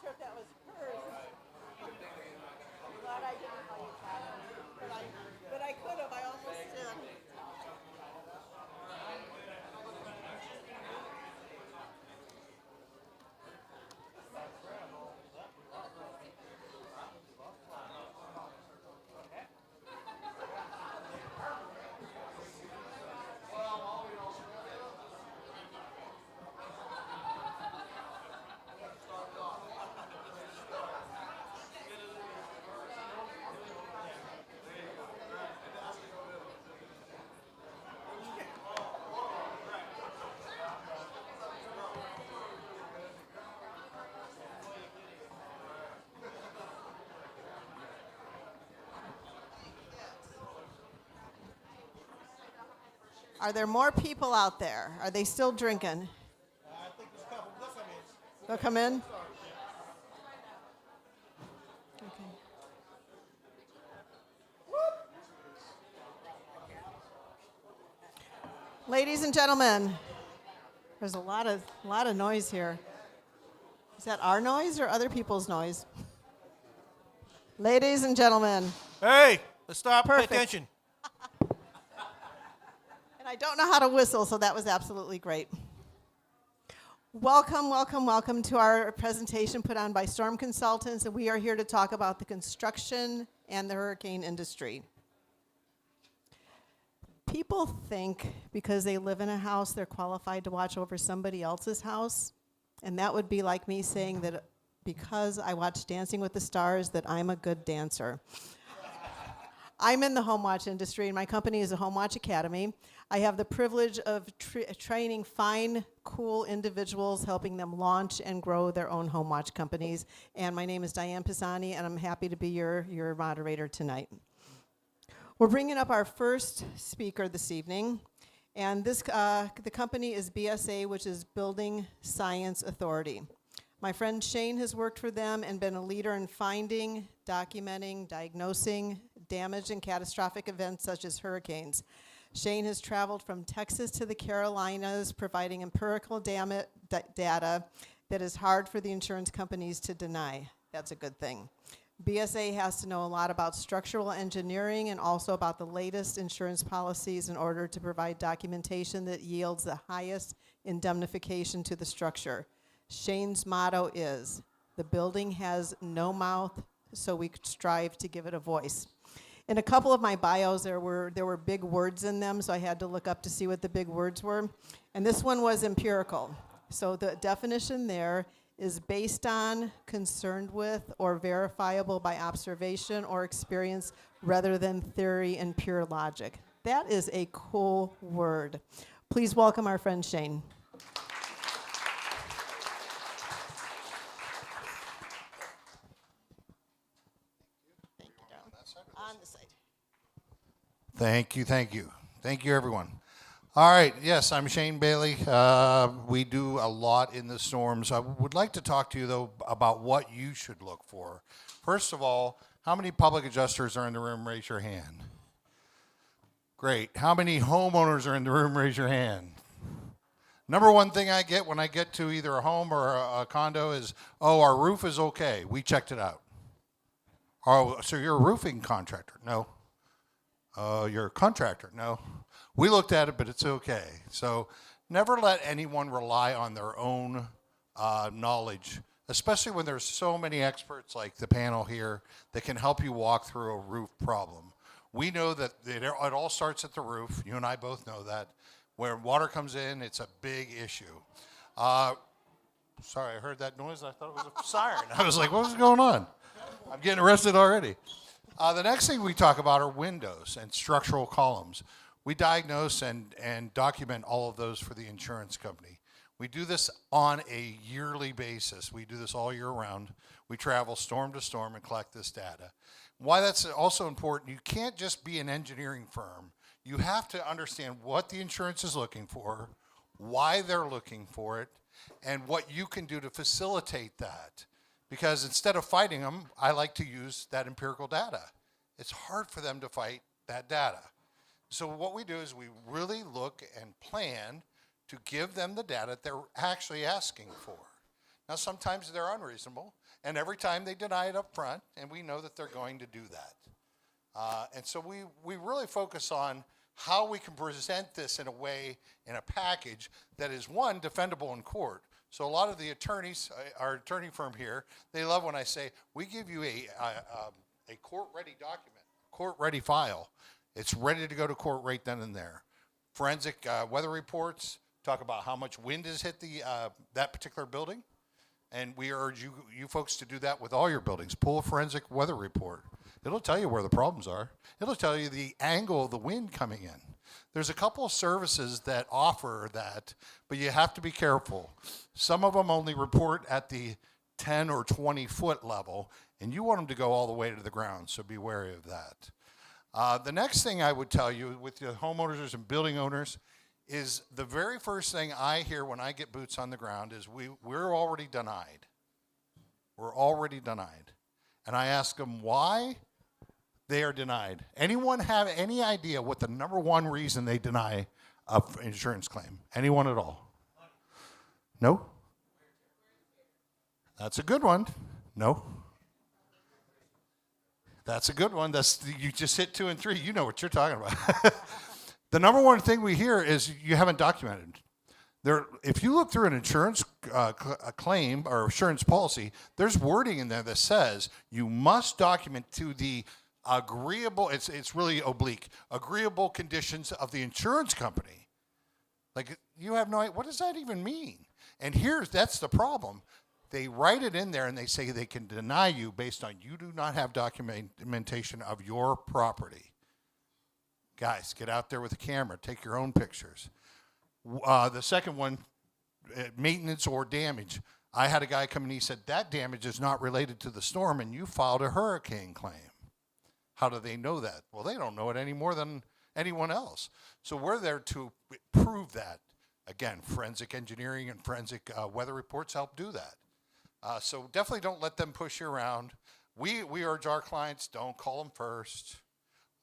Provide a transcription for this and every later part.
sure if that was hers. I'm glad I didn't call you Chad. But I could have. I almost did. Are there more people out there? Are they still drinking? I think there's a couple. They'll come in? Okay. Ladies and gentlemen, there's a lot of noise here. Is that our noise or other people's noise? Ladies and gentlemen. Hey, let's stop. Perfect. Pay attention. And I don't know how to whistle, so that was absolutely great. Welcome, welcome, welcome to our presentation put on by Storm Consultants, and we are here to talk about the construction and the hurricane industry. People think because they live in a house, they're qualified to watch over somebody else's house, and that would be like me saying that because I watch Dancing with the Stars, that I'm a good dancer. I'm in the home watch industry, and my company is a Home Watch Academy. I have the privilege of training fine, cool individuals, helping them launch and grow their own home watch companies. And my name is Diane Pisani, and I'm happy to be your moderator tonight. We're bringing up our first speaker this evening, and the company is BSA, which is Building Science Authority. My friend Shane has worked for them and been a leader in finding, documenting, diagnosing damage and catastrophic events such as hurricanes. Shane has traveled from Texas to the Carolinas, providing empirical data that is hard for the insurance companies to deny. That's a good thing. BSA has to know a lot about structural engineering and also about the latest insurance policies in order to provide documentation that yields the highest indemnification to the structure. Shane's motto is, the building has no mouth, so we strive to give it a voice. In a couple of my bios, there were big words in them, so I had to look up to see what the big words were. And this one was empirical. So the definition there is based on, concerned with, or verifiable by observation or experience rather than theory and pure logic. That is a cool word. Please welcome our friend Shane. On the side. Thank you, thank you. Thank you, everyone. All right, yes, I'm Shane Bailey. We do a lot in the storms. I would like to talk to you, though, about what you should look for. First of all, how many public adjusters are in the room? Raise your hand. Great. How many homeowners are in the room? Raise your hand. Number one thing I get when I get to either a home or a condo is, oh, our roof is okay. We checked it out. Oh, so you're a roofing contractor? No. You're a contractor? No. We looked at it, but it's okay. So never let anyone rely on their own knowledge, especially when there's so many experts like the panel here that can help you walk through a roof problem. We know that it all starts at the roof. You and I both know that. Where water comes in, it's a big issue. Sorry, I heard that noise. I thought it was a siren. I was like, what was going on? I'm getting arrested already. The next thing we talk about are windows and structural columns. We diagnose and document all of those for the insurance company. We do this on a yearly basis. We do this all year round. We travel storm to storm and collect this data. Why that's also important, you can't just be an engineering firm. You have to understand what the insurance is looking for, why they're looking for it, and what you can do to facilitate that. Because instead of fighting them, I like to use that empirical data. It's hard for them to fight that data. So what we do is we really look and plan to give them the data they're actually asking for. Now, sometimes they're unreasonable, and every time they deny it up front, and we know that they're going to do that. And so we really focus on how we can present this in a way, in a package that is, one, defendable in court. So a lot of the attorneys, our attorney firm here, they love when I say, we give you a court-ready document, court-ready file. It's ready to go to court right then and there. Forensic weather reports talk about how much wind has hit that particular building. And we urge you folks to do that with all your buildings. Pull a forensic weather report. It'll tell you where the problems are. It'll tell you the angle of the wind coming in. There's a couple of services that offer that, but you have to be careful. Some of them only report at the 10 or 20 foot level, and you want them to go all the way to the ground, so be wary of that. The next thing I would tell you with the homeowners and building owners is the very first thing I hear when I get boots on the ground is we're already denied. We're already denied. And I ask them why they are denied. Anyone have any idea what the number one reason they deny an insurance claim? Anyone at all? No? That's a good one. No? That's a good one. You just hit 2 and 3. You know what you're talking about. The number one thing we hear is you haven't documented. If you look through an insurance claim or insurance policy, there's wording in there that says you must document to the agreeable, it's really oblique, agreeable conditions of the insurance company. Like, you have no idea, what does that even mean? And that's the problem. They write it in there and they say they can deny you based on you do not have documentation of your property. Guys, get out there with a camera. Take your own pictures. The second one, maintenance or damage. I had a guy come and he said, that damage is not related to the storm, and you filed a hurricane claim. How do they know that? Well, they don't know it any more than anyone else. So we're there to prove that. Again, forensic engineering and forensic weather reports help do that. So definitely don't let them push you around. We urge our clients, don't call them first.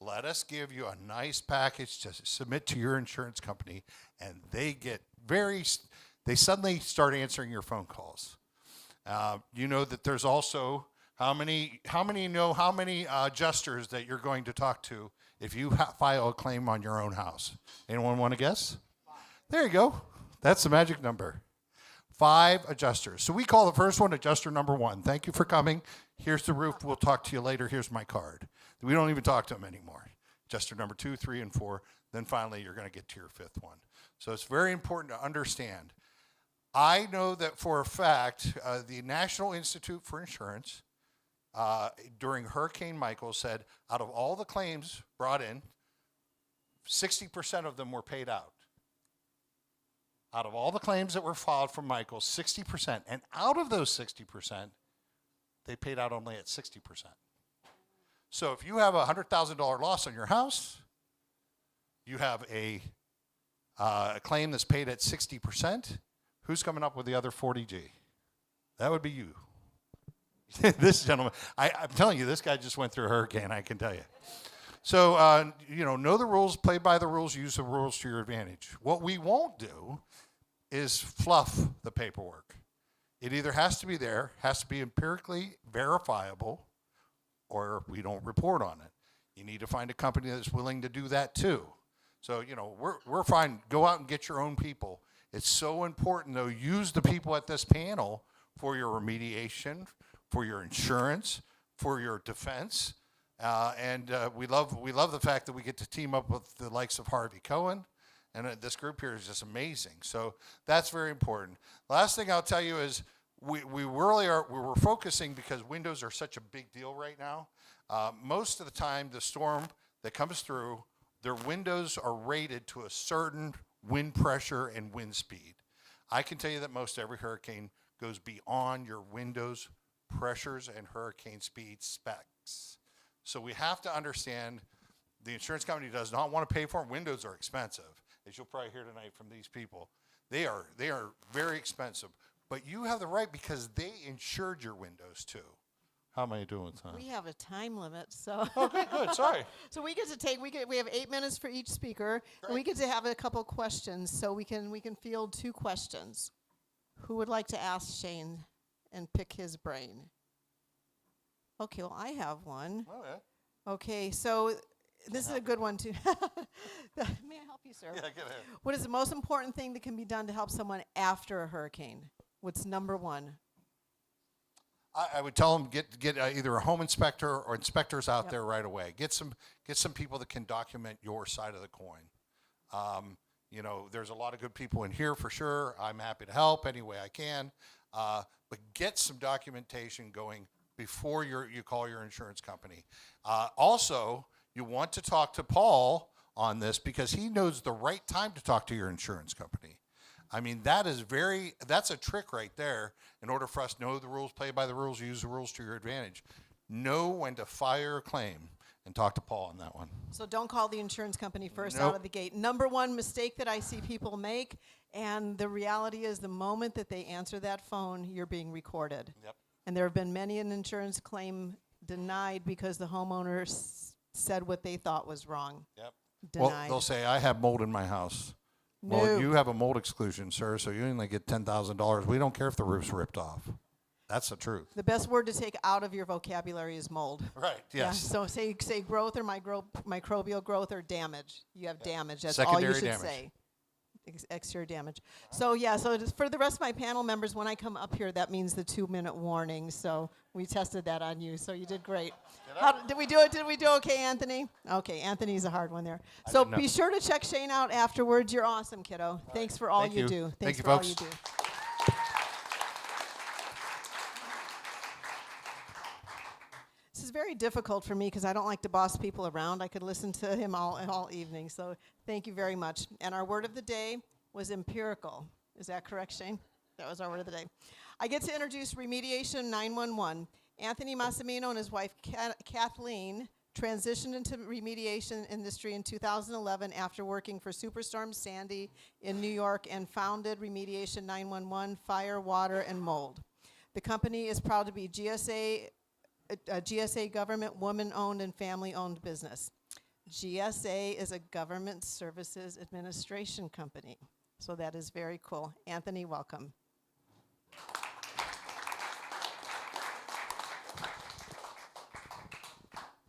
Let us give you a nice package to submit to your insurance company, and they suddenly start answering your phone calls. You know that there's also how many know how many adjusters that you're going to talk to if you file a claim on your own house? Anyone want to guess? 5. There you go. That's the magic number. 5 adjusters. So we call the first one adjuster number 1. Thank you for coming. Here's the roof. We'll talk to you later. Here's my card. We don't even talk to them anymore. Adjuster number 2, 3, and 4. Then finally, you're going to get to your 5th one. So it's very important to understand. I know that for a fact, the National Institute for Insurance, during Hurricane Michael, said out of all the claims brought in, 60% of them were paid out. Out of all the claims that were filed from Michael, 60%. And out of those 60%, they paid out only at 60%. So if you have a $100,000 loss on your house, you have a claim that's paid at 60%, who's coming up with the other 40G? That would be you. This gentleman, I'm telling you, this guy just went through a hurricane, I can tell you. So, know the rules, play by the rules, use the rules to your advantage. What we won't do is fluff the paperwork. It either has to be there, has to be empirically verifiable, or we don't report on it. You need to find a company that's willing to do that too. So, we're fine. Go out and get your own people. It's so important, though, use the people at this panel for your remediation, for your insurance, for your defense. And we love the fact that we get to team up with the likes of Harvey Cohen. And this group here is just amazing. So that's very important. Last thing I'll tell you is we're focusing because windows are such a big deal right now. Most of the time, the storm that comes through, their windows are rated to a certain wind pressure and wind speed. I can tell you that most every hurricane goes beyond your windows pressures and hurricane speed specs. So we have to understand the insurance company does not want to pay for them. Windows are expensive, as you'll probably hear tonight from these people. They are very expensive, but you have the right because they insured your windows too. How am I doing with time? We have a time limit, so. Okay, good. Sorry. So we have 8 minutes for each speaker, and we get to have a couple questions. So we can field 2 questions. Who would like to ask Shane and pick his brain. Okay, well, I have one. Oh, yeah. Okay, so this is a good one, too. May I help you, sir? Yeah, get ahead. What is the most important thing that can be done to help someone after a hurricane? What's number one? I would tell them get either a home inspector or inspectors out Yep. there right away. Get some people that can document your side of the coin. You know, there's a lot of good people in here for sure. I'm happy to help any way I can. But get some documentation going before you call your insurance company. Also, you want to talk to Paul on this because he knows the right time to talk to your insurance company. I mean, that's a trick right there. In order for us to know the rules, play by the rules, use the rules to your advantage. Know when to file a claim and talk to Paul on that one. So don't call the insurance company first Nope. out of the gate. Number one mistake that I see people make, and the reality is the moment that they answer that phone, you're being recorded. Yep. And there have been many an insurance claim denied because the homeowner said what they thought was wrong. Yep. Denied. Well, they'll say, I have mold in my house. No. Well, you have a mold exclusion, sir, so you only get $10,000. We don't care if the roof's ripped off. That's the truth. The best word to take out of your vocabulary is mold. Right, Yeah, yes. so say growth or microbial growth or damage. You have damage. That's all you Secondary should damage. say. Exterior damage. So yeah, so for the rest of my panel members, when I come up here, that means the 2-minute warning. So we tested that on you. So you did great. Did we do it? Did we do okay, Anthony? Okay, Anthony's a hard one there. So didn't know. be sure to check Shane out afterwards. You're awesome, kiddo. Thanks for all Thank you you. do. Thank Thanks you, for all folks. you do. This is very difficult for me because I don't like to boss people around. I could listen to him all evening. So thank you very much. And our word of the day was empirical. Is that correct, Shane? That was our word of the day. I get to introduce Remediation 911. Anthony Massimino and his wife Kathleen transitioned into remediation industry in 2011 after working for Superstorm Sandy in New York and founded Remediation 911 Fire, Water, and Mold. The company is proud to be a GSA government woman-owned and family-owned business. GSA is a government services administration company. So that is very cool. Anthony, welcome.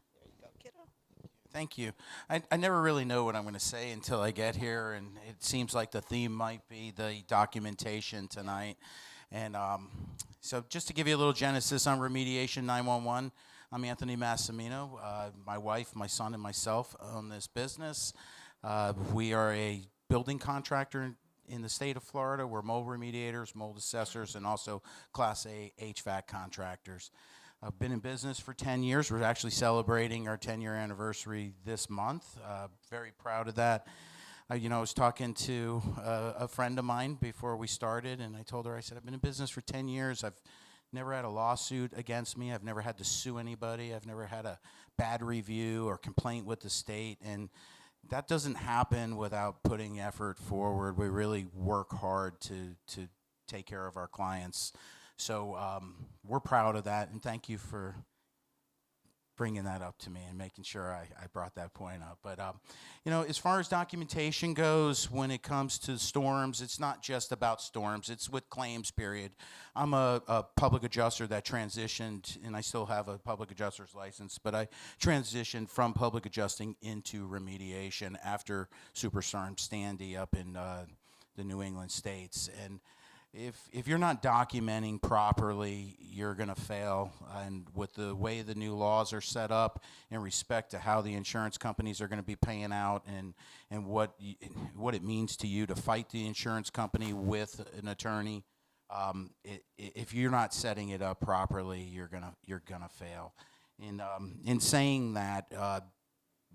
There you go, kiddo. Thank you. I never really know what I'm going to say until I get here, and it seems like the theme might be the documentation tonight. And so just to give you a little genesis on Remediation 911, I'm Anthony Massimino. My wife, my son, and myself own this business. We are a building contractor in the state of Florida. We're mold remediators, mold assessors, and also Class A HVAC contractors. I've been in business for 10 years. We're actually celebrating our 10-year anniversary this month. Very proud of that. I was talking to a friend of mine before we started, and I told her, I said, I've been in business for 10 years. I've never had a lawsuit against me. I've never had to sue anybody. I've never had a bad review or complaint with the state, and that doesn't happen without putting effort forward. We really work hard to take care of our clients. So we're proud of that, and thank you for bringing that up to me and making sure I brought that point up. But, as far as documentation goes, when it comes to storms, it's not just about storms. It's with claims, period. I'm a public adjuster that transitioned, and I still have a public adjuster's license, but I transitioned from public adjusting into remediation after Superstorm Sandy up in the New England states. And if you're not documenting properly, you're going to fail. And with the way the new laws are set up in respect to how the insurance companies are going to be paying out and what it means to you to fight the insurance company with an attorney, if you're not setting it up properly, you're gonna fail. And in saying that,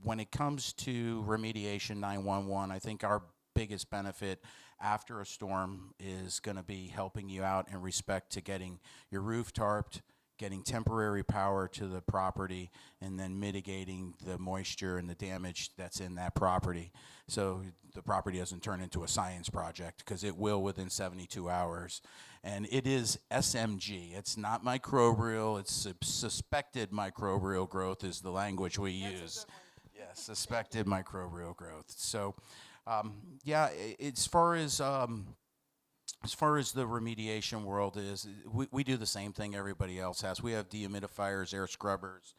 when it comes to Remediation 911, I think our biggest benefit after a storm is going to be helping you out in respect to getting your roof tarped, getting temporary power to the property, and then mitigating the moisture and the damage that's in that property. So the property doesn't turn into a science project, because it will within 72 hours. And it is SMG. It's not microbial. It's suspected microbial growth is the language we use. Yes, suspected microbial growth. So as far as as far as the remediation world is, we do the same thing everybody else has. We have dehumidifiers, air scrubbers,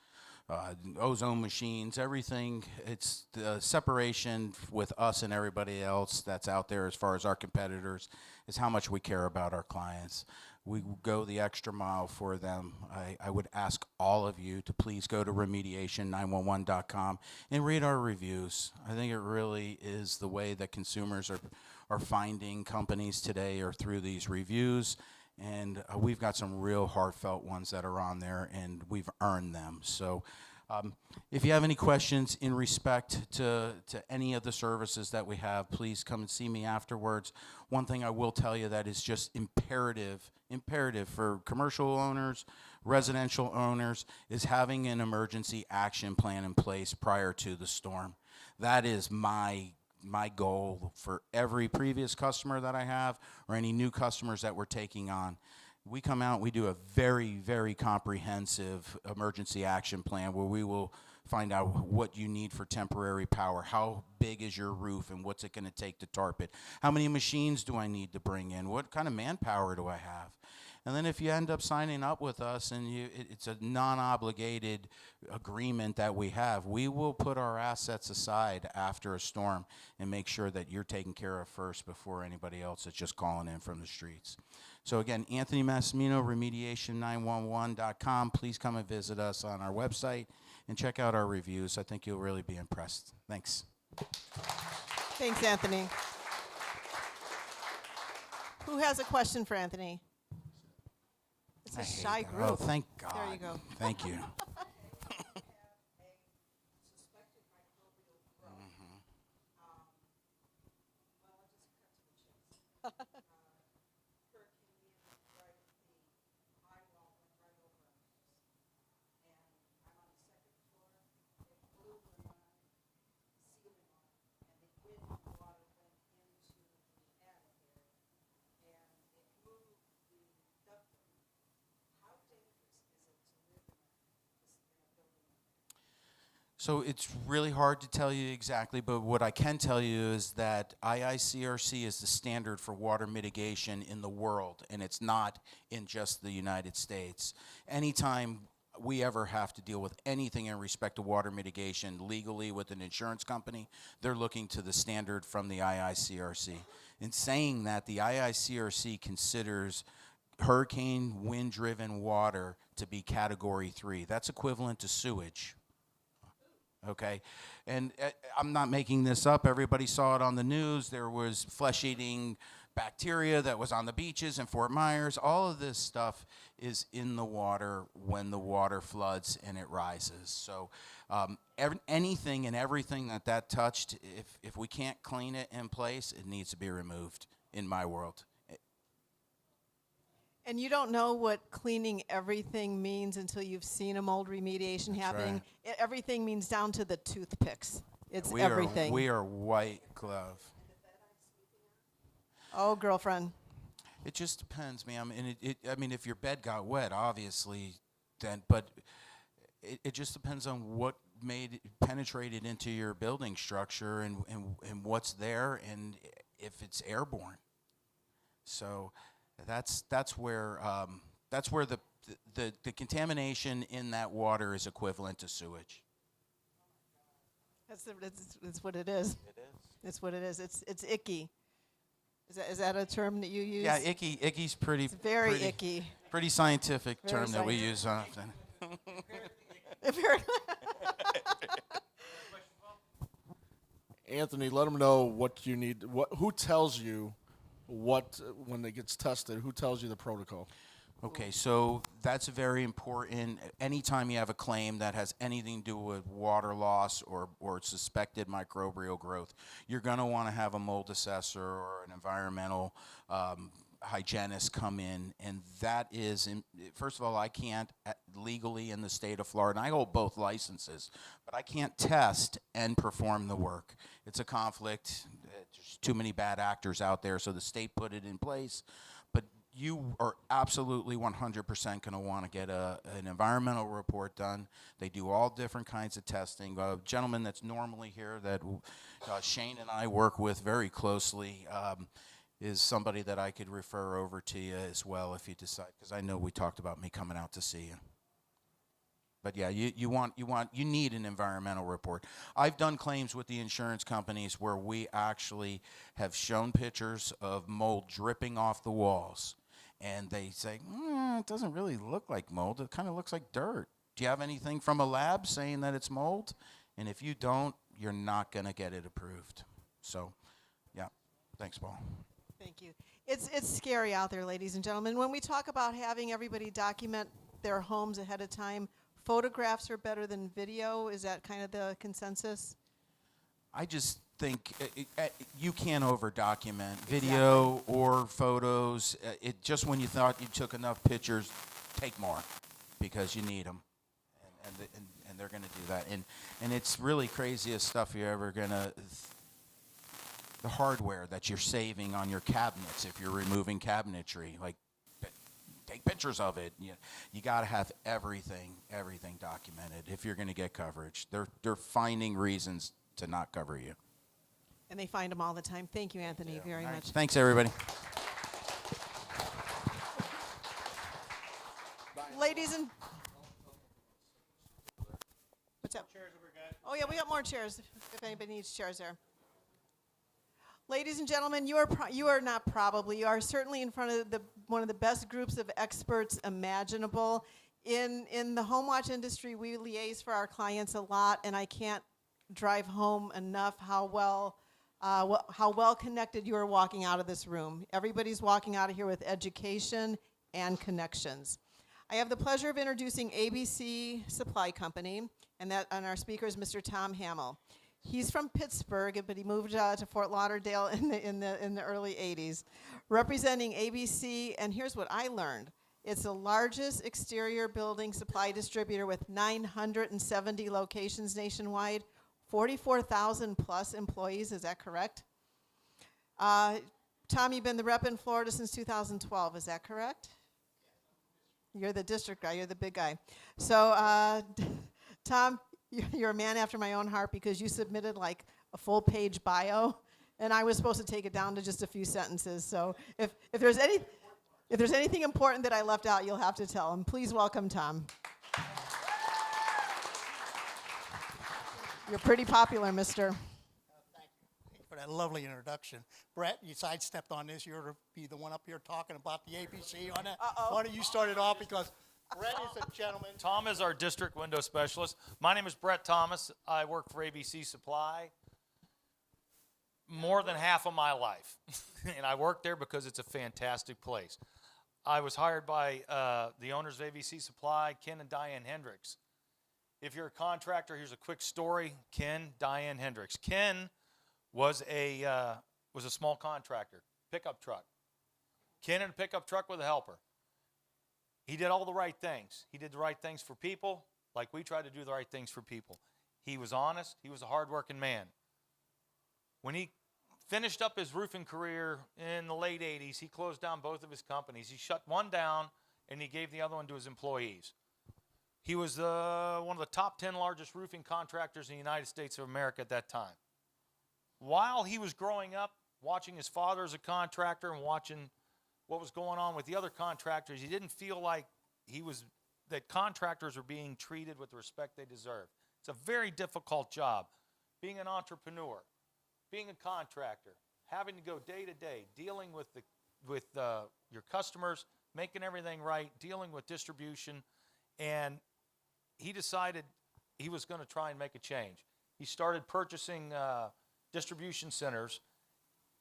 ozone machines, everything. It's the separation with us and everybody else that's out there as far as our competitors is how much we care about our clients. We go the extra mile for them. I would ask all of you to please go to remediation911.com and read our reviews. I think it really is the way that consumers are finding companies today or through these reviews. And we've got some real heartfelt ones that are on there, and we've earned them. So if you have any questions in respect to any of the services that we have, please come and see me afterwards. One thing I will tell you that is just imperative for commercial owners, residential owners, is having an emergency action plan in place prior to the storm. That is my goal for every previous customer that I have or any new customers that we're taking on. We come out, we do a very, very comprehensive emergency action plan where we will find out what you need for temporary power, how big is your roof and what's it going to take to tarp it, how many machines do I need to bring in, what kind of manpower do I have. And then if you end up signing up with us and it's a non-obligated agreement that we have, we will put our assets aside after a storm and make sure that you're taken care of first before anybody else that's just calling in from the streets. So again, Anthony Massimino, remediation911.com. Please come and visit us on our website and check out our reviews. I think you'll really be impressed. Thanks. Thanks, Anthony. Who has a question for Anthony? It's a shy group. Oh, thank God. There you go. Thank you. So it's really hard to tell you exactly, but what I can tell you is that IICRC is the standard for water mitigation in the world, and it's not in just the United States. Anytime we ever have to deal with anything in respect to water mitigation legally with an insurance company, they're looking to the standard from the IICRC. In saying that, the IICRC considers hurricane wind-driven water to be Category 3. That's equivalent to sewage. Okay, and I'm not making this up. Everybody saw it on the news. There was flesh-eating bacteria that was on the beaches in Fort Myers. All of this stuff is in the water when the water floods and it rises. So anything and everything that touched, if we can't clean it in place, it needs to be removed in my world. And you don't know what cleaning everything means until you've seen a mold remediation happening. right. Everything means down to the toothpicks. It's We everything. We are white glove. Oh, girlfriend. It just depends, ma'am. And I mean, if your bed got wet, obviously, then, but it just depends on what penetrated into your building structure and what's there and if it's airborne. So that's where the contamination in that water is equivalent to sewage. That's what it is. It is. It's what it is. It's icky. Is that a term that you use? Yeah, icky. Icky's pretty. It's very icky. Pretty scientific Very term that we use often. Very- Anthony, let them know what you need. Who tells you what when it gets tested? Who tells you the protocol? Okay, so that's very important. Anytime you have a claim that has anything to do with water loss or suspected microbial growth, you're going to want to have a mold assessor or an environmental hygienist come in, and that is, first of all, I can't legally in the state of Florida, and I hold both licenses, but I can't test and perform the work. It's a conflict. There's too many bad actors out there, so the state put it in place. But you are absolutely 100% going to want to get an environmental report done. They do all different kinds of testing. A gentleman that's normally here that Shane and I work with very closely, is somebody that I could refer over to you as well if you decide, because I know we talked about me coming out to see you. But yeah, you need an environmental report. I've done claims with the insurance companies where we actually have shown pictures of mold dripping off the walls, and they say, it doesn't really look like mold. It kind of looks like dirt. Do you have anything from a lab saying that it's mold? And if you don't, you're not going to get it approved. So, yeah, thanks, Paul. Thank you. It's scary out there, ladies and gentlemen. When we talk about having everybody document their homes ahead of time, photographs are better than video. Is that kind of the consensus? I just think you can't over-document video or photos. It just when you thought you took enough pictures, take more because you need them, and they're going to do that. And it's really craziest stuff you're ever going to. The hardware that you're saving on your cabinets if you're removing cabinetry, like. Take pictures of it. You got to have everything documented if you're going to get coverage. They're finding reasons to not cover you. And they find them all the time. Thank you, Anthony, very much. Thanks, everybody. Ladies and what's up? Oh yeah, we got more chairs. If anybody needs chairs there. Ladies and gentlemen, you are certainly in front of one of the best groups of experts imaginable. In the home watch industry, we liaise for our clients a lot, and I can't drive home enough how well connected you are walking out of this room. Everybody's walking out of here with education and connections. I have the pleasure of introducing ABC Supply Company, and our speaker is Mr. Tom Hamill. He's from Pittsburgh, but he moved to Fort Lauderdale in the early 80s. Representing ABC, and here's what I learned. It's the largest exterior building supply distributor with 970 locations nationwide, 44,000 plus employees, is that correct? Tom, you've been the rep in Florida since 2012, is that correct? You're the district guy, you're the big guy. So, Tom, you're a man after my own heart because you submitted like a full-page bio, and I was supposed to take it down to just a few sentences. So if there's anything important that I left out, you'll have to tell him. Please welcome Tom. You're pretty popular, mister. Thank you for that lovely introduction. Brett, you sidestepped on this. You're to be the one up here talking about the ABC on that. Why don't you start it off because Brett is a gentleman. Tom is our district window specialist. My name is Brett Thomas. I work for ABC Supply more than half of my life. And I work there because it's a fantastic place. I was hired by the owners of ABC Supply, Ken and Diane Hendricks. If you're a contractor, here's a quick story. Ken, Diane Hendricks. Ken was a small contractor, pickup truck. Ken in a pickup truck with a helper. He did all the right things. He did the right things for people, like we try to do the right things for people. He was honest. He was a hardworking man. When he finished up his roofing career in the late 80s, he closed down both of his companies. He shut one down, and he gave the other one to his employees. He was one of the top 10 largest roofing contractors in the United States of America at that time. While he was growing up, watching his father as a contractor and watching what was going on with the other contractors, he didn't feel like that contractors were being treated with the respect they deserve. It's a very difficult job. Being an entrepreneur, being a contractor, having to go day to day, dealing with your customers, making everything right, dealing with distribution, and he decided he was going to try and make a change. He started purchasing distribution centers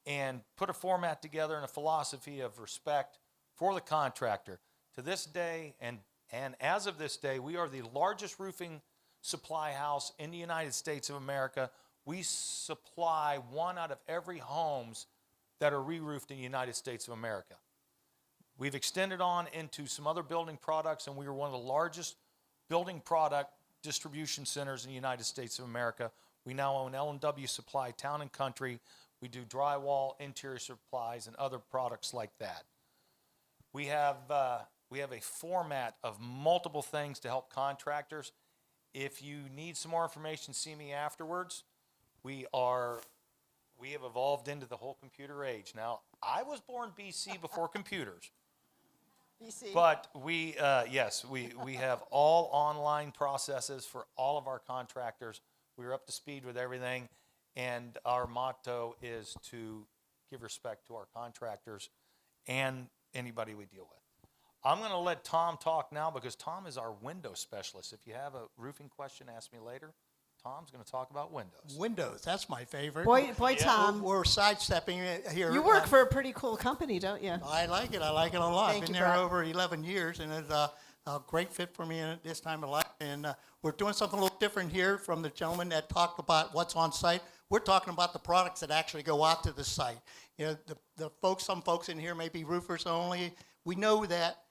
and put a format together and a philosophy of respect for the contractor. To this day, and as of this day, we are the largest roofing supply house in the United States of America. We supply 1 out of every homes that are re-roofed in the United States of America. We've extended on into some other building products, and we are one of the largest building product distribution centers in the United States of America. We now own L&W Supply, Town and Country. We do drywall, interior supplies, and other products like that. We have a format of multiple things to help contractors. If you need some more information, see me afterwards. We have evolved into the whole computer age. Now, I was born BC before computers. BC. But we, yes, we have all online processes for all of our contractors. We're up to speed with everything, and our motto is to give respect to our contractors and anybody we deal with. I'm going to let Tom talk now because Tom is our window specialist. If you have a roofing question, ask me later. Tom's going to talk about windows. Windows, that's my favorite. Boy, Tom, We're sidestepping it here. you work for a pretty cool company, don't you? I like it. I like it a lot. Thank I've been you, there Brett. over 11 years, and it's a great fit for me at this time of life. And we're doing something a little different here from the gentleman that talked about what's on site. We're talking about the products that actually go out to the site. You know, the folks, some folks in here may be roofers only. We know that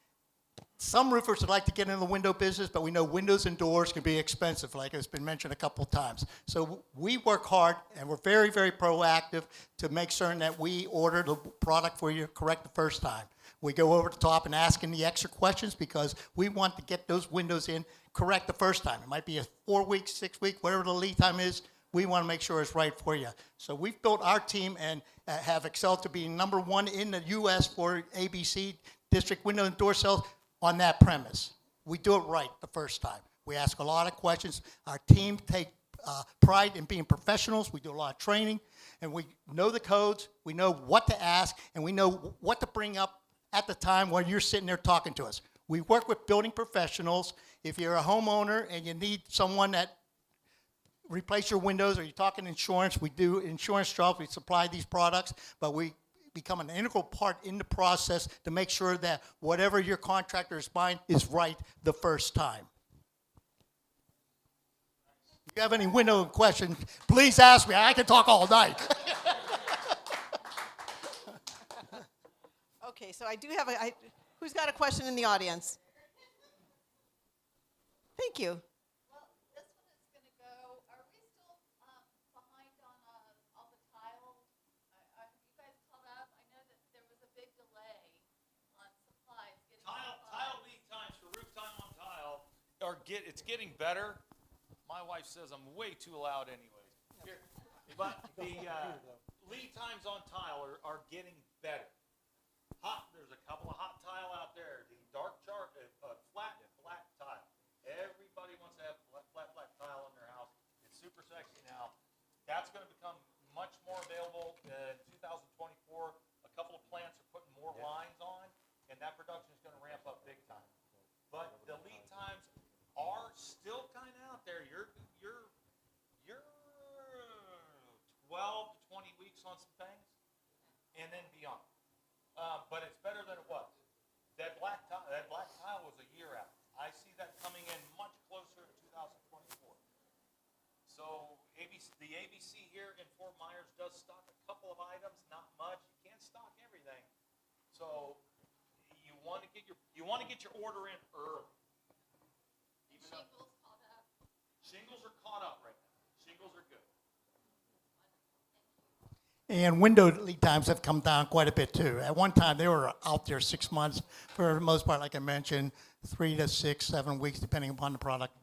some roofers would like to get in the window business, but we know windows and doors can be expensive, like it's been mentioned a couple of times. So we work hard, and we're very, very proactive to make certain that we order the product for you correct the first time. We go over the top and asking the extra questions because we want to get those windows in correct the first time. It might be a 4 week, 6 week, whatever the lead time is. We want to make sure it's right for you. So we've built our team and have excelled to be #1 in the U.S. for ABC district window and door sales on that premise. We do it right the first time. We ask a lot of questions. Our team take pride in being professionals. We do a lot of training, and we know the codes. We know what to ask, and we know what to bring up at the time when you're sitting there talking to us. We work with building professionals. If you're a homeowner and you need someone that replace your windows, or you're talking insurance, we do insurance jobs. We supply these products, but we become an integral part in the process to make sure that whatever your contractor is buying is right the first time. If you have any window questions, please ask me. I can talk all night. Okay, so I do have who's got a question in the audience? Thank you. Well, this one is going to go, are we still behind on all the tile? Have you guys caught up? I know that there was a big delay on supplies getting Tile lead times for roof tile on tile it's getting better. My wife says I'm way too loud anyways. Here. But the lead times on tile are getting better. There's a couple of hot tile out there. The dark chart, flat tile. Everybody wants to have flat tile in their house. It's super sexy now. That's going to become much more available in 2024. A couple of plants are putting more lines on, and that production is going to ramp up big time. But the lead times are still kind of out there. You're 12 to 20 weeks on some things, and then beyond. But it's better than it was. That black tile was a year out. I see that coming in much closer to 2024. So the ABC here in Fort Myers does stock a couple of items, not much. You can't stock everything. So you want to get your order in early. shingles caught up? Shingles are caught up right now. Shingles are good. And window lead times have come down quite a bit too. At one time, they were out there 6 months. For the most part, like I mentioned, 3 to 6, 7 weeks, depending upon the product.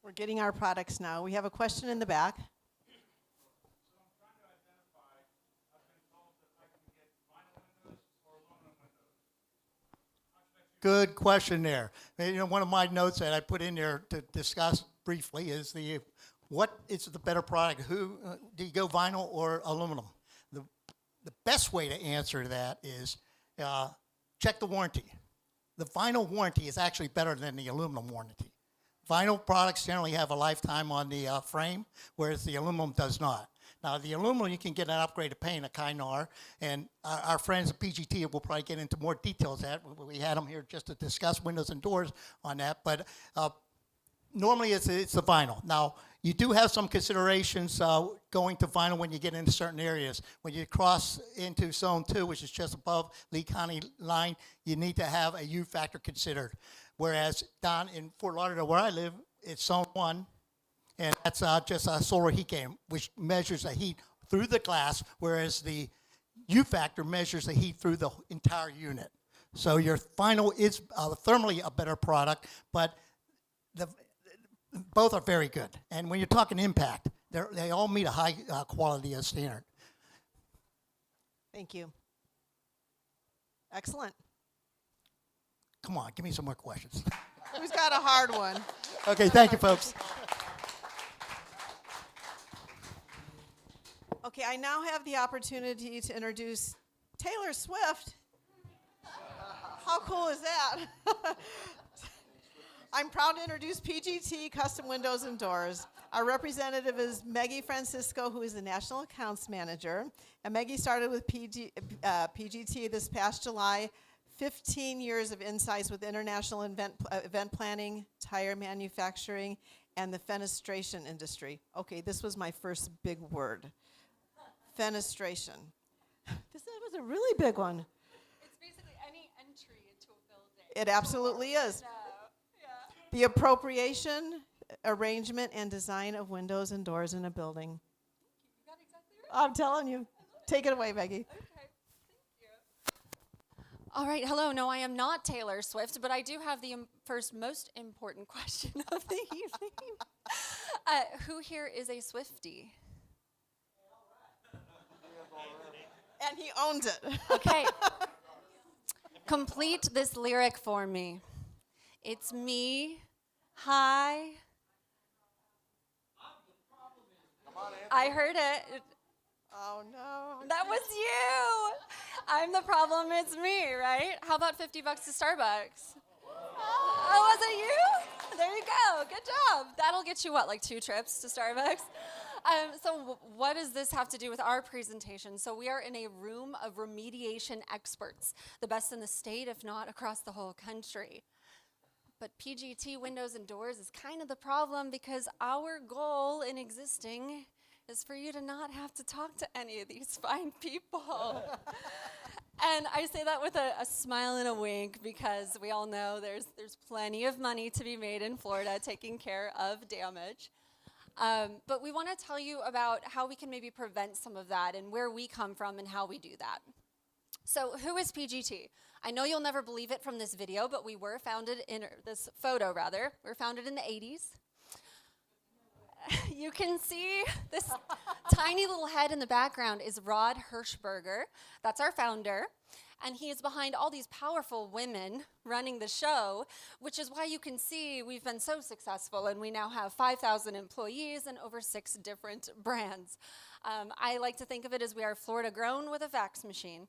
We're getting our products now. We have a question in the back. Good question there. You know, one of my notes that I put in there to discuss briefly is what is the better product? Do you go vinyl or aluminum? The best way to answer that is check the warranty. The vinyl warranty is actually better than the aluminum warranty. Vinyl products generally have a lifetime on the frame, whereas the aluminum does not. Now, the aluminum, you can get an upgraded paint, a Kynar, and our friends at PGT will probably get into more details of that. We had them here just to discuss windows and doors on that, but normally it's the vinyl. Now, you do have some considerations going to vinyl when you get into certain areas. When you cross into Zone 2, which is just above Lee County line, you need to have a U factor considered. Whereas down in Fort Lauderdale, where I live, it's Zone 1, and that's just a solar heat gain, which measures the heat through the glass, whereas the U factor measures the heat through the entire unit. So your vinyl is thermally a better product, but both are very good. And when you're talking impact, they all meet a high quality standard. Thank you. Excellent. Come on, give me some more questions. Who's got a hard one? Okay, thank you, folks. Okay, I now have the opportunity to introduce Taylor Swift. How cool is that? I'm proud to introduce PGT Custom Windows and Doors. Our representative is Maggie Francisco, who is the National Accounts Manager. And Maggie started with PGT this past July. 15 years of insights with international event planning, tire manufacturing, and the fenestration industry. Okay, this was my first big word. Fenestration. This was a really big one. It's basically any entry into a building. It absolutely is. Yeah. The appropriation, arrangement, and design of windows and doors in a building. You got exactly right. I'm telling you. Take it away, Maggie. Okay, thank you. All right, hello. No, I am not Taylor Swift, but I do have the first most important question of the evening. Who here is a Swiftie? And he owns it. Okay. Complete this lyric for me. It's me. Hi. I heard it. Oh, no. That was you. I'm the problem. It's me, right? How about $50 to Starbucks? Oh, was it you? There you go. Good job. That'll get you what, like 2 trips to Starbucks? So what does this have to do with our presentation? So we are in a room of remediation experts, the best in the state, if not across the whole country. But PGT Windows and Doors is kind of the problem because our goal in existing is for you to not have to talk to any of these fine people. And I say that with a smile and a wink because we all know there's plenty of money to be made in Florida taking care of damage. But we want to tell you about how we can maybe prevent some of that and where we come from and how we do that. So who is PGT? I know you'll never believe it from this video, but we were founded in, this photo rather, we were founded in the 80s. You can see this tiny little head in the background is Rod Hirschberger. That's our founder. And he is behind all these powerful women running the show, which is why you can see we've been so successful and we now have 5,000 employees and over 6 different brands. I like to think of it as we are Florida grown with a fax machine.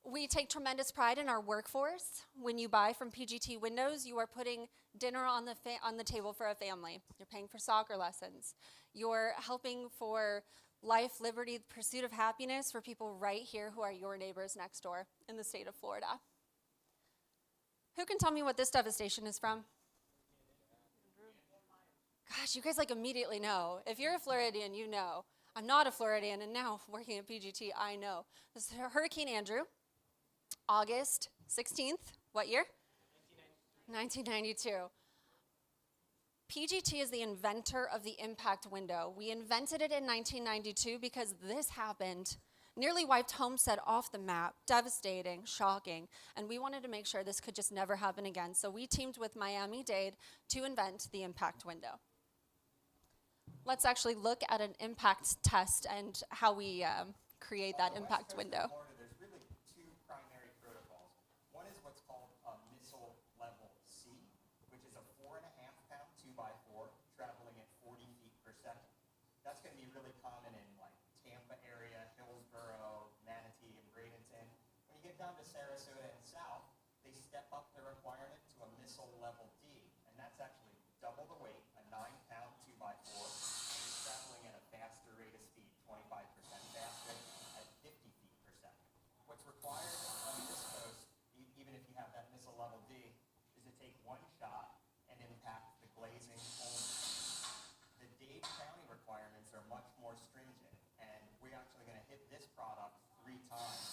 We take tremendous pride in our workforce. When you buy from PGT Windows, you are putting dinner on the table for a family. You're paying for soccer lessons. You're helping for life, liberty, pursuit of happiness for people right here who are your neighbors next door in the state of Florida. Who can tell me what this devastation is from? Gosh, you guys like immediately know. If you're a Floridian, you know. I'm not a Floridian, and now working at PGT, I know. This is Hurricane Andrew, August 16th. What year? 1992. PGT is the inventor of the impact window. We invented it in 1992 because this happened. Nearly wiped Homestead off the map. Devastating, shocking, and we wanted to make sure this could just never happen again. So we teamed with Miami-Dade to invent the impact window. Let's actually look at an impact test and how we create that impact window. There's really 2 primary protocols. One is what's called a missile level C, which is a 4.5-pound 2x4 traveling at 40 feet per second. That's going to be really common in like Tampa area, Hillsborough, Manatee, and Bradenton. When you get down to Sarasota and south, they step up the requirement to a missile level D, and that's actually double the weight, a 9-pound 2x4, and it's traveling at a faster rate of speed, 25% faster at 50 feet per second. What's required on this coast, even if you have that missile level D, is to take 1 shot and impact the glazing only. The Dade County requirements are much more stringent, and we're actually going to hit this product 3 times.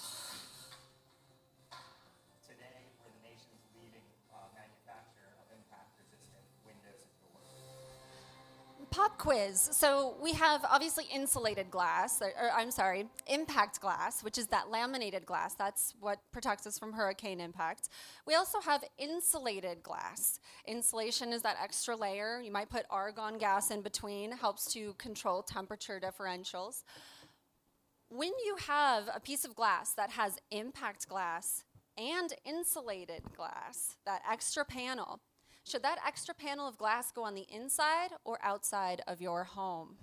Today, we're the nation's leading manufacturer of impact-resistant windows and doors. Pop quiz. So we have obviously insulated glass, impact glass, which is that laminated glass. That's what protects us from hurricane impact. We also have insulated glass. Insulation is that extra layer. You might put argon gas in between, helps to control temperature differentials. When you have a piece of glass that has impact glass and insulated glass, that extra panel, should that extra panel of glass go on the inside or outside of your home?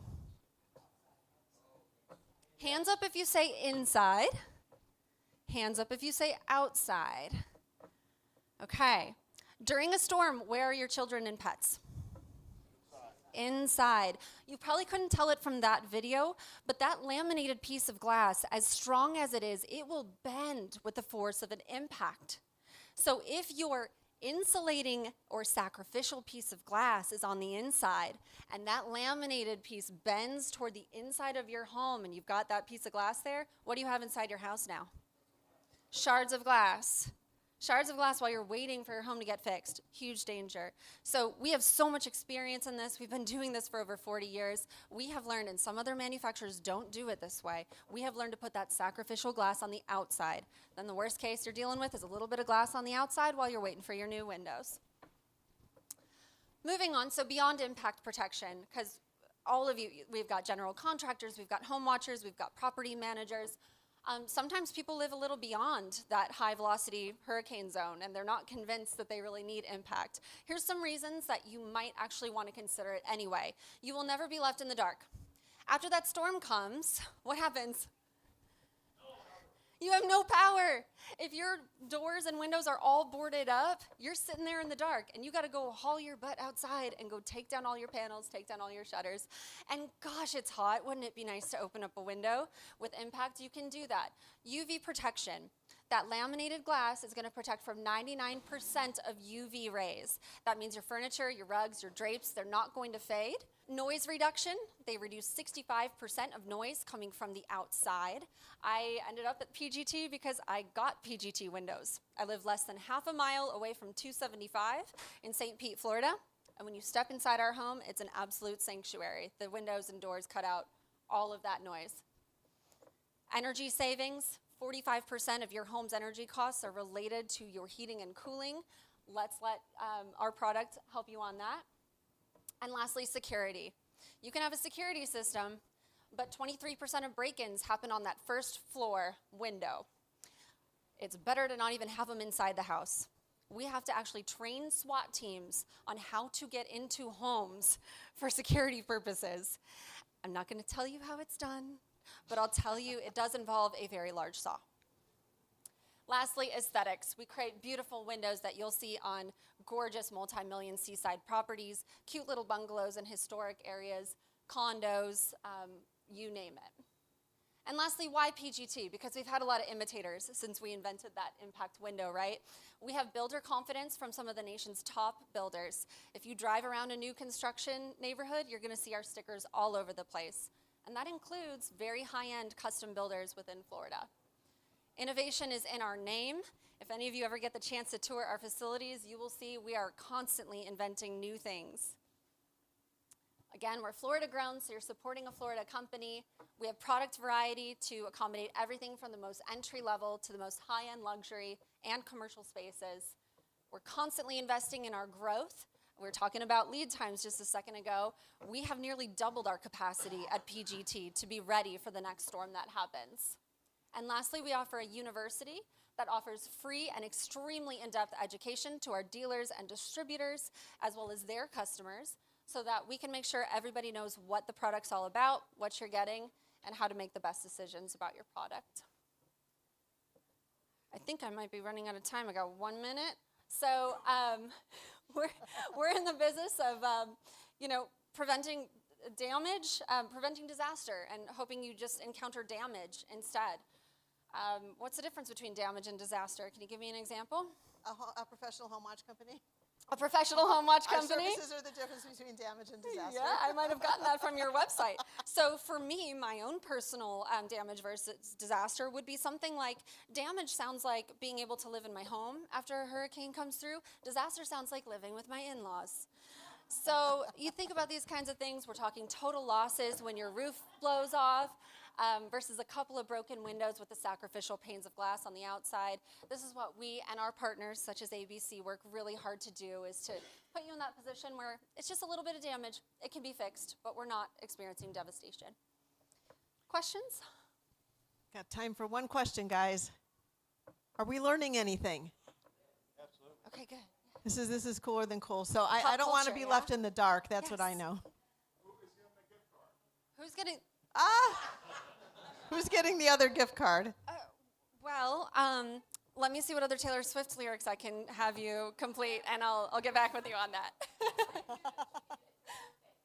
Hands up if you say inside. Hands up if you say outside. Okay. During a storm, where are your children and pets? Inside. You probably couldn't tell it from that video, but that laminated piece of glass, as strong as it is, it will bend with the force of an impact. So if your insulating or sacrificial piece of glass is on the inside and that laminated piece bends toward the inside of your home and you've got that piece of glass there, what do you have inside your house now? Shards of glass. Shards of glass while you're waiting for your home to get fixed. Huge danger. So we have so much experience in this. We've been doing this for over 40 years. We have learned, and some other manufacturers don't do it this way, we have learned to put that sacrificial glass on the outside. Then the worst case you're dealing with is a little bit of glass on the outside while you're waiting for your new windows. Moving on, so beyond impact protection, because all of you, we've got general contractors, we've got home watchers, we've got property managers. Sometimes people live a little beyond that high velocity hurricane zone and they're not convinced that they really need impact. Here's some reasons that you might actually want to consider it anyway. You will never be left in the dark. After that storm comes, what happens? You have no power. If your doors and windows are all boarded up, you're sitting there in the dark and you got to go haul your butt outside and go take down all your panels, take down all your shutters. And gosh, it's hot. Wouldn't it be nice to open up a window? With impact, you can do that. UV protection. That laminated glass is going to protect from 99% of UV rays. That means your furniture, your rugs, your drapes, they're not going to fade. Noise reduction, they reduce 65% of noise coming from the outside. I ended up at PGT because I got PGT windows. I live less than half a mile away from 275 in St. Pete, Florida. And when you step inside our home, it's an absolute sanctuary. The windows and doors cut out all of that noise. Energy savings. 45% of your home's energy costs are related to your heating and cooling. Let's let our product help you on that. And lastly, security. You can have a security system, but 23% of break-ins happen on that first floor window. It's better to not even have them inside the house. We have to actually train SWAT teams on how to get into homes for security purposes. I'm not going to tell you how it's done, but I'll tell you it does involve a very large saw. Lastly, aesthetics. We create beautiful windows that you'll see on gorgeous multi-million seaside properties, cute little bungalows in historic areas, condos, you name it. And lastly, why PGT? Because we've had a lot of imitators since we invented that impact window, right? We have builder confidence from some of the nation's top builders. If you drive around a new construction neighborhood, you're going to see our stickers all over the place. And that includes very high-end custom builders within Florida. Innovation is in our name. If any of you ever get the chance to tour our facilities, you will see we are constantly inventing new things. Again, we're Florida grown, so you're supporting a Florida company. We have product variety to accommodate everything from the most entry level to the most high-end luxury and commercial spaces. We're constantly investing in our growth. We were talking about lead times just a second ago. We have nearly doubled our capacity at PGT to be ready for the next storm that happens. And lastly, we offer a university that offers free and extremely in-depth education to our dealers and distributors, as well as their customers, so that we can make sure everybody knows what the product's all about, what you're getting, and how to make the best decisions about your product. I think I might be running out of time. I got 1 minute. So we're in the business of preventing damage, preventing disaster, and hoping you just encounter damage instead. What's the difference between damage and disaster? Can you give me an example? A professional home watch company. A professional home watch company? Our services are the difference between damage and disaster. Yeah, I might have gotten that from your website. So for me, my own personal damage versus disaster would be something like, damage sounds like being able to live in my home after a hurricane comes through. Disaster sounds like living with my in-laws. So you think about these kinds of things. We're talking total losses when your roof blows off versus a couple of broken windows with the sacrificial panes of glass on the outside. This is what we and our partners, such as ABC, work really hard to do, is to put you in that position where it's just a little bit of damage. It can be fixed, but we're not experiencing devastation. Questions? Got time for one question, guys. Are we learning anything? Okay, good. This is cooler than cool. So Pop I don't want to culture, be yeah? left in the dark. That's what I Yes. know. Who's getting? Who's getting the other gift card? Well, let me see what other Taylor Swift lyrics I can have you complete, and I'll get back with you on that.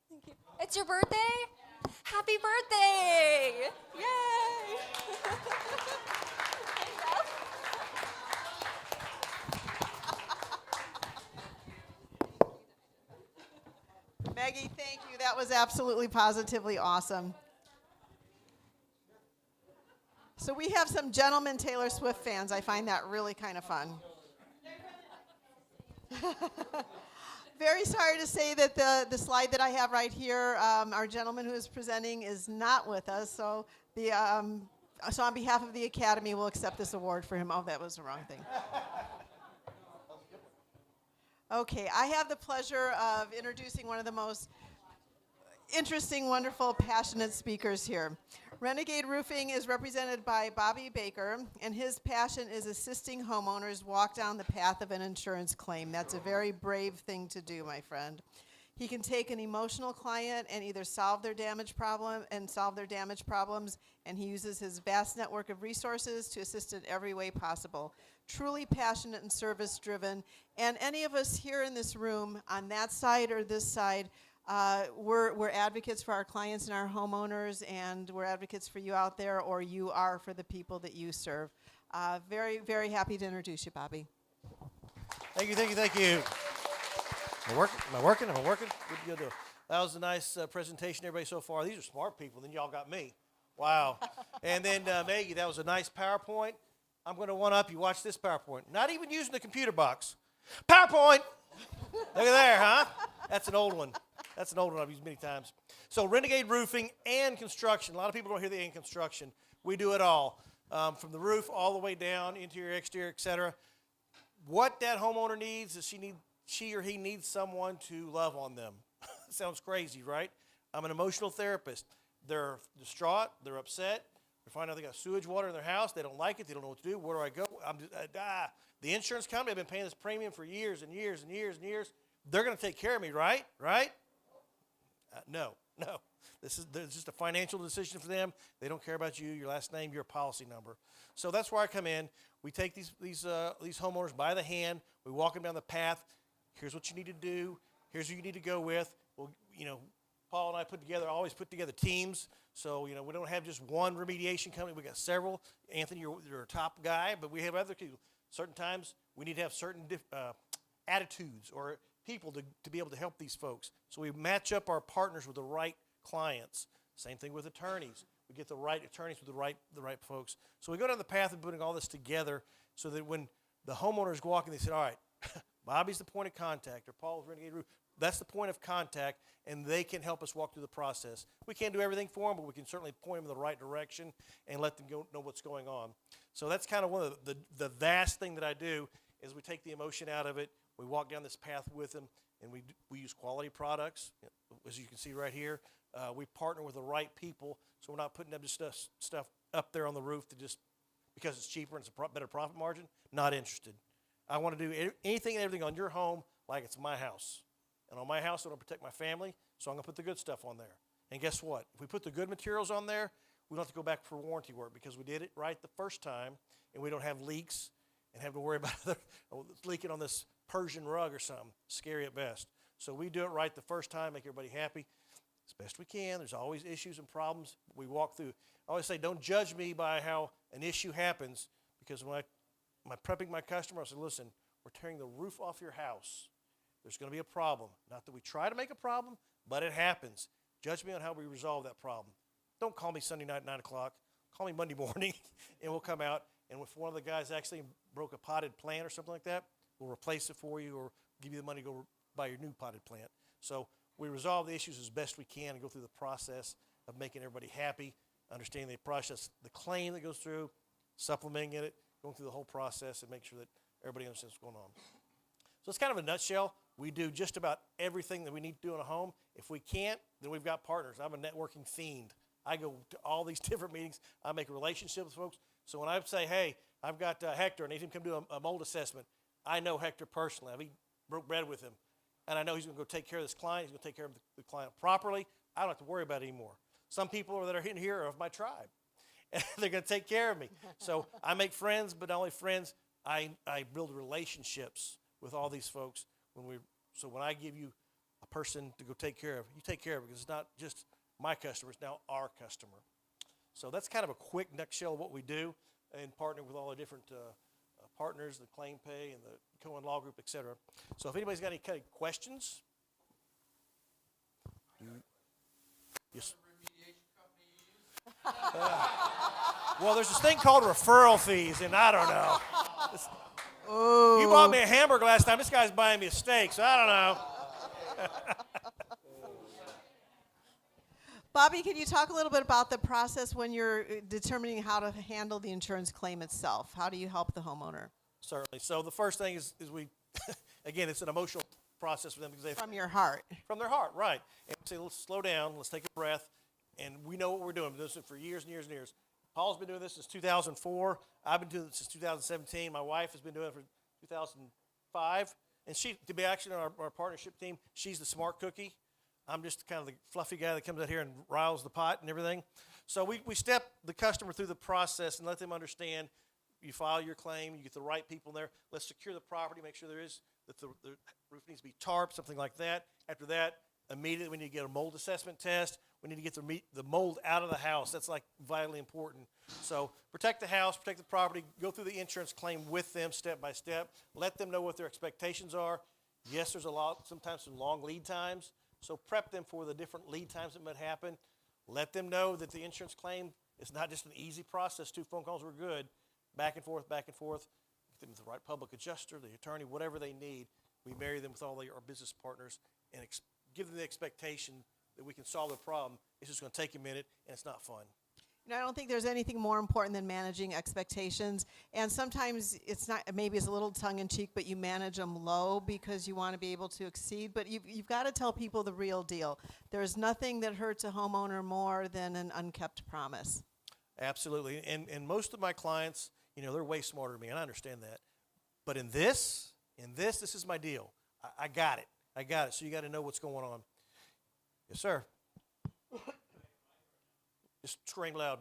Thank you. It's your birthday? Happy birthday! Yay! There you go. Maggie, thank you. That was absolutely positively awesome. So we have some gentlemen Taylor Swift fans. I find that really kind of fun. Very sorry to say that the slide that I have right here, our gentleman who is presenting is not with us. So so on behalf of the Academy, we'll accept this award for him. Oh, that was the wrong thing. Okay, I have the pleasure of introducing one of the most interesting, wonderful, passionate speakers here. Renegade Roofing is represented by Bobby Baker, and his passion is assisting homeowners walk down the path of an insurance claim. That's a very brave thing to do, my friend. He can take an emotional client and either solve their damage problems, and he uses his vast network of resources to assist in every way possible. Truly passionate and service-driven, and any of us here in this room, on that side or this side, we're advocates for our clients and our homeowners, and we're advocates for you out there, or you are for the people that you serve. Very, very happy to introduce you, Bobby. Thank you, thank you, thank you. Am I working? Am I working? Am I working? Good deal. That was a nice presentation, everybody, so far. These are smart people. Then y'all got me. Wow. And then, Maggie, that was a nice PowerPoint. I'm going to one-up you. Watch this PowerPoint. Not even using the computer box. PowerPoint! Look at there, huh? That's an old one. That's an old one I've used many times. So Renegade Roofing and Construction. A lot of people don't hear the "and" construction. We do it all, from the roof all the way down, interior, exterior, et cetera. What that homeowner needs is she or he needs someone to love on them. Sounds crazy, right? I'm an emotional therapist. They're distraught. They're upset. They find out they got sewage water in their house. They don't like it. They don't know what to do. Where do I go? The insurance company, I've been paying this premium for years and years and years and years. They're going to take care of me, right? Right? No. This is just a financial decision for them. They don't care about you, your last name, your policy number. So that's where I come in. We take these homeowners by the hand. We walk them down the path. Here's what you need to do. Here's who you need to go with. Well, Paul and I always put together teams. So, we don't have just one remediation company. We got several. Anthony, you're a top guy, but we have other people. Certain times we need to have certain attitudes or people to be able to help these folks. So we match up our partners with the right clients. Same thing with attorneys. We get the right attorneys with the right folks. So we go down the path of putting all this together so that when the homeowners go walking, they say, all right, Bobby's the point of contact, or Paul's Renegade Roof. That's the point of contact, and they can help us walk through the process. We can't do everything for them, but we can certainly point them in the right direction and let them know what's going on. So that's kind of one of the vast thing that I do is we take the emotion out of it. We walk down this path with them, and we use quality products. As you can see right here, we partner with the right people, so we're not putting up just stuff up there on the roof because it's cheaper and it's a better profit margin. Not interested. I want to do anything and everything on your home like it's my house. And on my house, I want to protect my family, so I'm going to put the good stuff on there. And guess what? If we put the good materials on there, we don't have to go back for warranty work because we did it right the first time, and we don't have leaks and have to worry about leaking on this Persian rug or something. Scary at best. So we do it right the first time, make everybody happy as best we can. There's always issues and problems we walk through. I always say, don't judge me by how an issue happens, because when I'm prepping my customer, I say, listen, we're tearing the roof off your house. There's going to be a problem. Not that we try to make a problem, but it happens. Judge me on how we resolve that problem. Don't call me Sunday night at 9 o'clock. Call me Monday morning, and we'll come out. And if one of the guys actually broke a potted plant or something like that, we'll replace it for you or give you the money to go buy your new potted plant. So we resolve the issues as best we can and go through the process of making everybody happy, understanding the process, the claim that goes through, supplementing it, going through the whole process and make sure that everybody understands what's going on. So it's kind of a nutshell. We do just about everything that we need to do in a home. If we can't, then we've got partners. I'm a networking fiend. I go to all these different meetings. I make relationships with folks. So when I say, hey, I've got Hector, and I need him to come do a mold assessment, I know Hector personally. I've broke bread with him. And I know he's going to go take care of this client. He's going to take care of the client properly. I don't have to worry about it anymore. Some people that are in here are of my tribe, and they're going to take care of me. So I make friends, but not only friends, I build relationships with all these folks. So when I give you a person to go take care of, you take care of it because it's not just my customer, it's now our customer. So that's kind of a quick nutshell of what we do and partnering with all the different partners, the Claim Pay and the Cohen Law Group, et cetera. So if anybody's got any kind of questions. Yes. Well, there's this thing called referral fees, and I don't know. You bought me a hamburger last time. This guy's buying me a steak, so I don't know. Bobby, can you talk a little bit about the process when you're determining how to handle the insurance claim itself? How do you help the homeowner? Certainly. So the first thing is we, again, it's an emotional process for them because From your heart. from their heart, right? And say, let's slow down, let's take a breath, and we know what we're doing. We've been doing this for years and years and years. Paul's been doing this since 2004. I've been doing it since 2017. My wife has been doing it for 2005. And she, to be actually on our partnership team, she's the smart cookie. I'm just kind of the fluffy guy that comes out here and riles the pot and everything. So we step the customer through the process and let them understand. You file your claim, you get the right people there. Let's secure the property, make sure that the roof needs to be tarped, something like that. After that, immediately we need to get a mold assessment test. We need to get the mold out of the house. That's like vitally important. So protect the house, protect the property, go through the insurance claim with them step by step. Let them know what their expectations are. Yes, there's sometimes some long lead times. So prep them for the different lead times that might happen. Let them know that the insurance claim is not just an easy process. 2 phone calls were good. Back and forth, back and forth. Get them with the right public adjuster, the attorney, whatever they need. We marry them with all our business partners and give them the expectation that we can solve the problem. It's just going to take a minute, and it's not fun. I don't think there's anything more important than managing expectations. And sometimes it's not, maybe it's a little tongue-in-cheek, but you manage them low because you want to be able to exceed. But you've got to tell people the real deal. There's nothing that hurts a homeowner more than an unkept promise. Absolutely. And most of my clients, they're way smarter than me, and I understand that. But in this is my deal. I got it. I got it. So you got to know what's going on. Yes, sir. Just scream loud.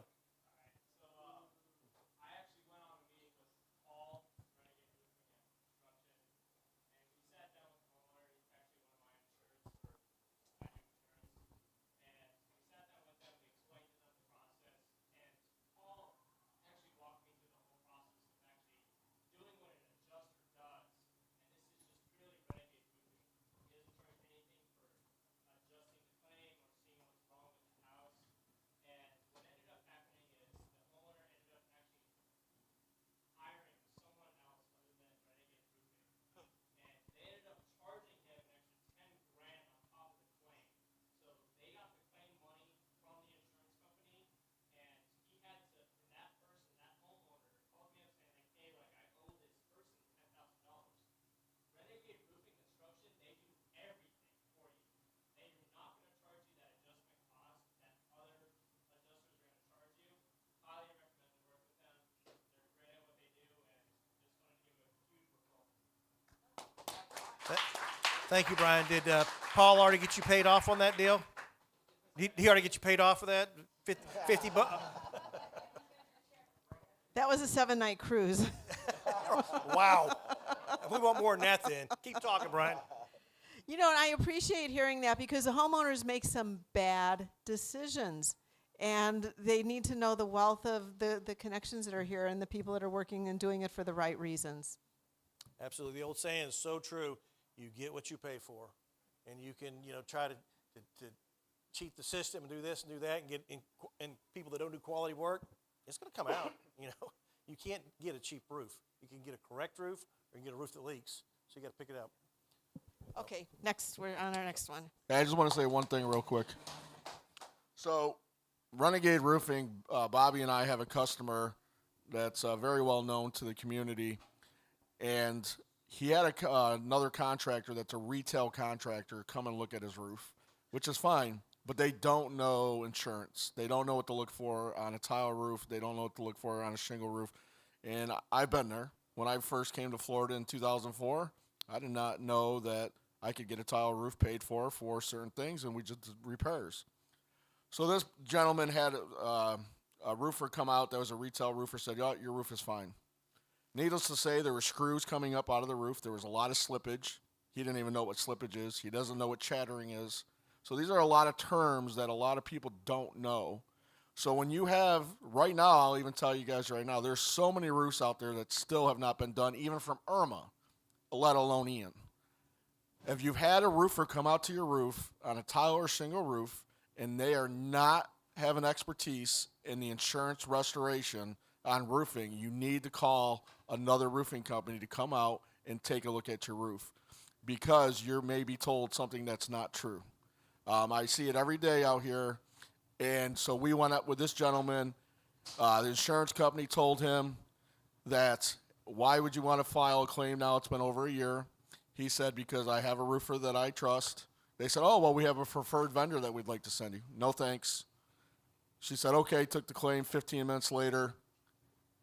Thank you, Brian. Did Paul already get you paid off on that deal? He already get you paid off of that? 50 bucks? That was a 7-night cruise. Wow. We want more than that then. Keep talking, Brian. And I appreciate hearing that because the homeowners make some bad decisions. And they need to know the wealth of the connections that are here and the people that are working and doing it for the right reasons. Absolutely. The old saying is so true. You get what you pay for. And you can, try to cheat the system and do this and do that and get and people that don't do quality work, it's going to come out. You can't get a cheap roof. You can get a correct roof or you can get a roof that leaks. So you got to pick it up. Okay, next, we're on our next one. I just want to say one thing real quick. So, Renegade Roofing, Bobby and I have a customer that's very well known to the community, and he had another contractor that's a retail contractor come and look at his roof, which is fine. but they don't know insurance. They don't know what to look for on a tile roof. They don't know what to look for on a shingle roof. And I've been there. When I first came to Florida in 2004, I did not know that I could get a tile roof paid for certain things, and we just did repairs. So this gentleman had a roofer come out that was a retail roofer, said, "Yeah, your roof is fine." Needless to say, there were screws coming up out of the roof. There was a lot of slippage. He didn't even know what slippage is. He doesn't know what chattering is. So these are a lot of terms that a lot of people don't know. So when you have, right now, I'll even tell you guys right now, there's so many roofs out there that still have not been done, even from Irma, let alone Ian. If you've had a roofer come out to your roof on a tile or shingle roof, and they are not having expertise in the insurance restoration on roofing, you need to call another roofing company to come out and take a look at your roof, because you're maybe told something that's not true. I see it every day out here. And so we went up with this gentleman. The insurance company told him that, why would you want to file a claim now? It's been over a year. He said, because I have a roofer that I trust. They said, oh, well, we have a preferred vendor that we'd like to send you. No thanks. She said, okay, took the claim. 15 minutes later,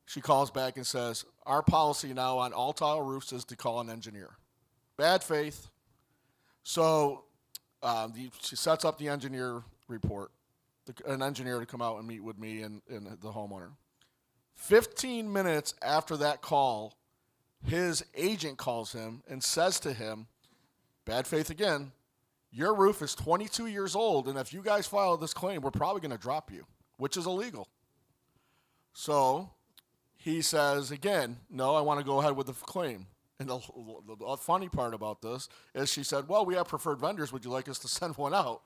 she calls back and says, our policy now on all tile roofs is to call an engineer. Bad faith. So she sets up the engineer report. An engineer to come out and meet with me and the homeowner. 15 minutes after that call, his agent calls him and says to him, bad faith again, your roof is 22 years old, and if you guys file this claim, we're probably going to drop you, which is illegal. So he says, again, no, I want to go ahead with the claim. And the funny part about this is she said, well, we have preferred vendors. Would you like us to send one out?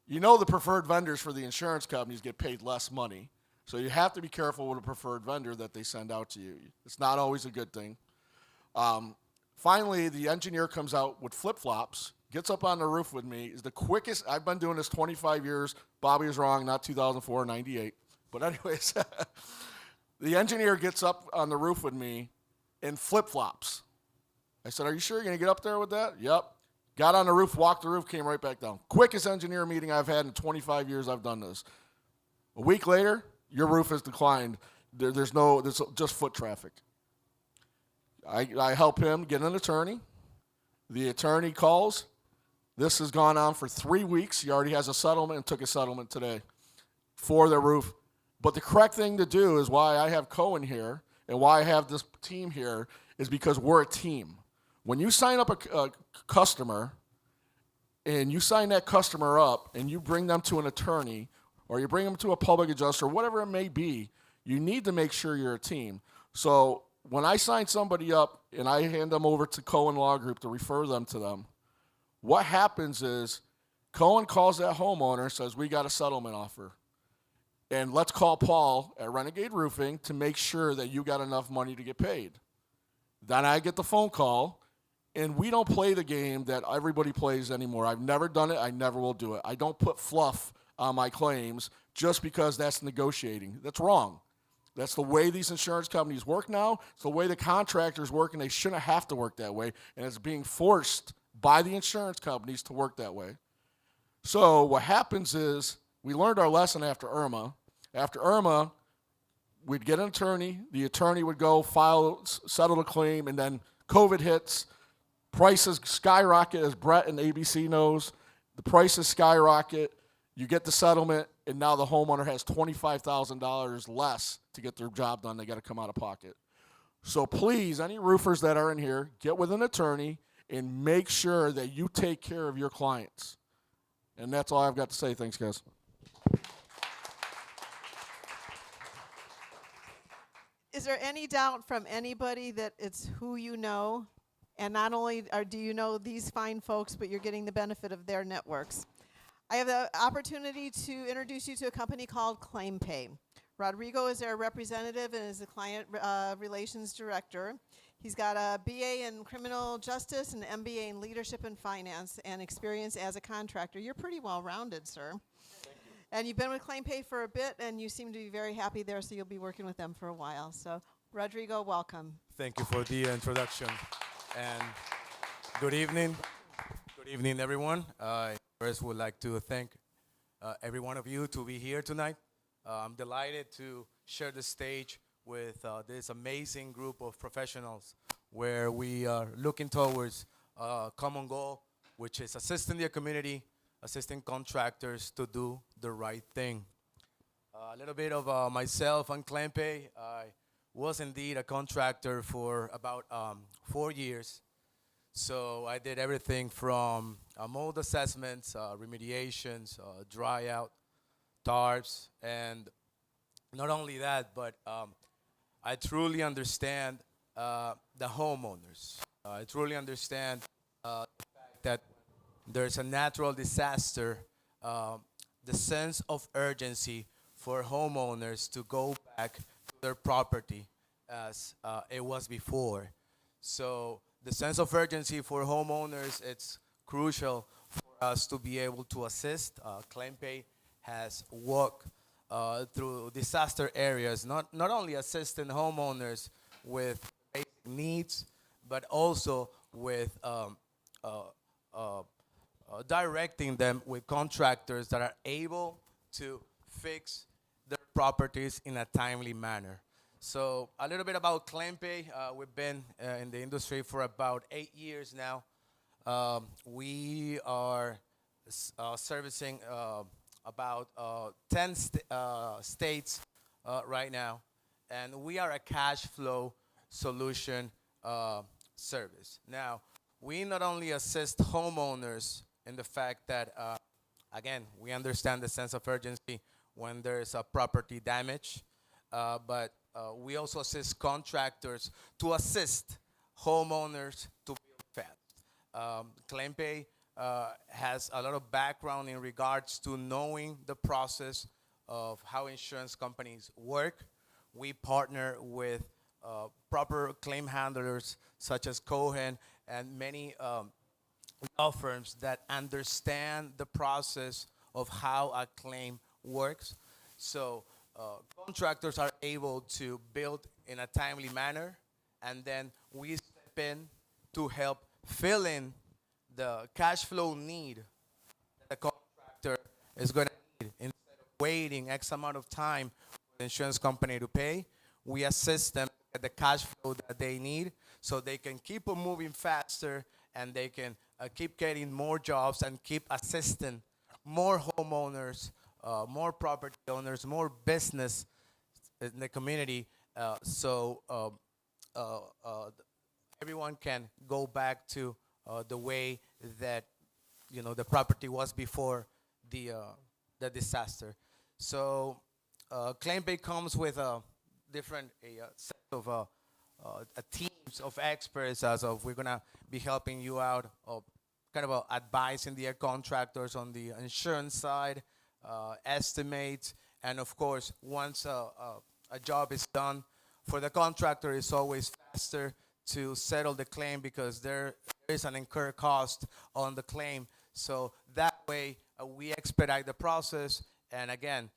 You know, the preferred vendors for the insurance companies get paid less money. So you have to be careful with a preferred vendor that they send out to you. It's not always a good thing. Finally, the engineer comes out with flip-flops, gets up on the roof with me, is the quickest. I've been doing this 25 years. Bobby was wrong, not 2004, 98. But anyways, the engineer gets up on the roof with me in flip-flops. I said, are you sure you're going to get up there with that? Yep. Got on the roof, walked the roof, came right back down. Quickest engineer meeting I've had in 25 years I've done this. A week later, your roof has declined. There's just foot traffic. I help him get an attorney. The attorney calls. This has gone on for 3 weeks. He already has a settlement and took a settlement today for the roof. But the correct thing to do is why I have Cohen here and why I have this team here is because we're a team. When you sign up a customer and you sign that customer up and you bring them to an attorney or you bring them to a public adjuster, whatever it may be, you need to make sure you're a team. So when I sign somebody up and I hand them over to Cohen Law Group to refer them to them, what happens is Cohen calls that homeowner and says, we got a settlement offer. And let's call Paul at Renegade Roofing to make sure that you got enough money to get paid. Then I get the phone call. And we don't play the game that everybody plays anymore. I've never done it. I never will do it. I don't put fluff on my claims just because that's negotiating. That's wrong. That's the way these insurance companies work now. It's the way the contractors work, and they shouldn't have to work that way. And it's being forced by the insurance companies to work that way. So what happens is we learned our lesson after Irma. After Irma, we'd get an attorney. The attorney would go settle the claim, and then COVID hits. Prices skyrocket, as Brett and ABC knows. The prices skyrocket. You get the settlement, and now the homeowner has $25,000 less to get their job done. They got to come out of pocket. So please, any roofers that are in here, get with an attorney and make sure that you take care of your clients. And that's all I've got to say. Thanks, guys. Is there any doubt from anybody that it's who you know? And not only do you know these fine folks, but you're getting the benefit of their networks. I have the opportunity to introduce you to a company called ClaimPay. Rodrigo is their representative and is the client relations director. He's got a BA in criminal justice and an MBA in leadership and finance and experience as a contractor. You're pretty well-rounded, sir. Thank you. And you've been with ClaimPay for a bit, and you seem to be very happy there, so you'll be working with them for a while. So, Rodrigo, welcome. Thank you for the introduction. And good evening. Good evening, everyone. I first would like to thank every one of you to be here tonight. I'm delighted to share the stage with this amazing group of professionals where we are looking towards a common goal, which is assisting the community, assisting contractors to do the right thing. A little bit of myself and Clempe. I was indeed a contractor for about 4 years. So I did everything from mold assessments, remediations, dry out, tarps, and not only that, but I truly understand the homeowners. I truly understand the fact that there's a natural disaster, the sense of urgency for homeowners to go back to their property as it was before. So the sense of urgency for homeowners, it's crucial for us to be able to assist. Clempe has walked through disaster areas, not only assisting homeowners with basic needs, but also with directing them with contractors that are able to fix their properties in a timely manner. So a little bit about Clempe. We've been in the industry for about 8 years now. We are servicing about 10 states right now, and we are a cash flow solution service. Now, we not only assist homeowners in the fact that, again, we understand the sense of urgency when there's a property damage, but we also assist contractors to assist homeowners to build fast. Clempe has a lot of background in regards to knowing the process of how insurance companies work. We partner with proper claim handlers such as Cohen and many law firms that understand the process of how a claim works. So contractors are able to build in a timely manner, and then we step in to help fill in the cash flow need that the contractor is going to need. Instead of waiting X amount of time for the insurance company to pay, we assist them at the cash flow that they need so they can keep on moving faster and they can keep getting more jobs and keep assisting more homeowners, more property owners, more business in the community, so everyone can go back to the way that the property was before the disaster. So Clempe comes with a different set of teams of experts. As of we're gonna be helping you out, kind of advising the contractors on the insurance side, estimates, and of course, once a job is done, for the contractor, it's always faster to settle the claim because there is an incurred cost on the claim. So that way, we expedite the process. And again,